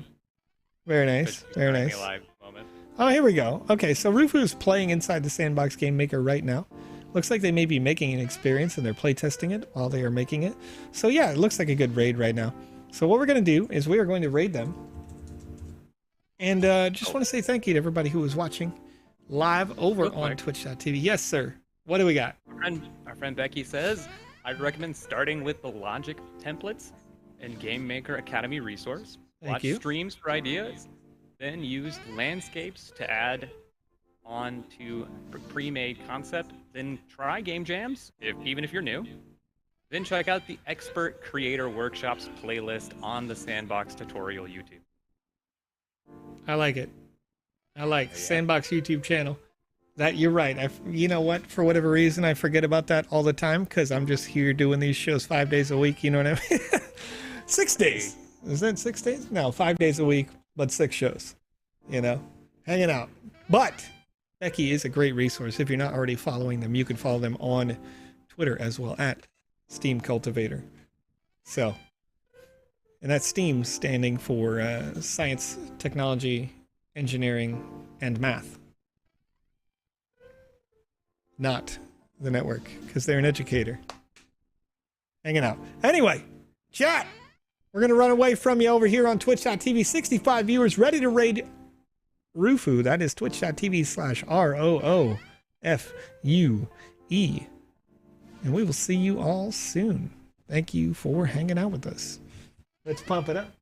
Very nice. Very nice. Live moment. Oh, here we go. Okay, so Rufu is playing inside the Sandbox Game Maker right now. Looks like they may be making an experience and they're playtesting it while they are making it. So yeah, it looks like a good raid right now. So what we're going to do is we are going to raid them. And just want to say thank you to everybody who was watching live over on twitch.tv. Yes, sir. What do we got? Our friend Becky says, I'd recommend starting with the logic templates and Game Maker Academy resource. Watch streams for ideas, then use landscapes to add on to pre-made concept, then try game jams, even if you're new. Then check out the Expert Creator Workshops playlist on the Sandbox tutorial YouTube. I like it. I like Sandbox YouTube channel. That you're right. You know what? For whatever reason, I forget about that all the time because I'm just here doing these shows 5 days a week. You know what I mean? 6 days. Is that 6 days? No, 5 days a week, but 6 shows. Hanging out. But Becky is a great resource. If you're not already following them, you can follow them on Twitter as well at Steam Cultivator. So, and that's Steam standing for Science, Technology, engineering, and math. Not the network, because they're an educator. Hanging out. Anyway, chat! We're going to run away from you over here on twitch.tv. 65 viewers ready to raid Rufu. That is twitch.tv/ROOFUE. And we will see you all soon. Thank you for hanging out with us. Let's pump it up.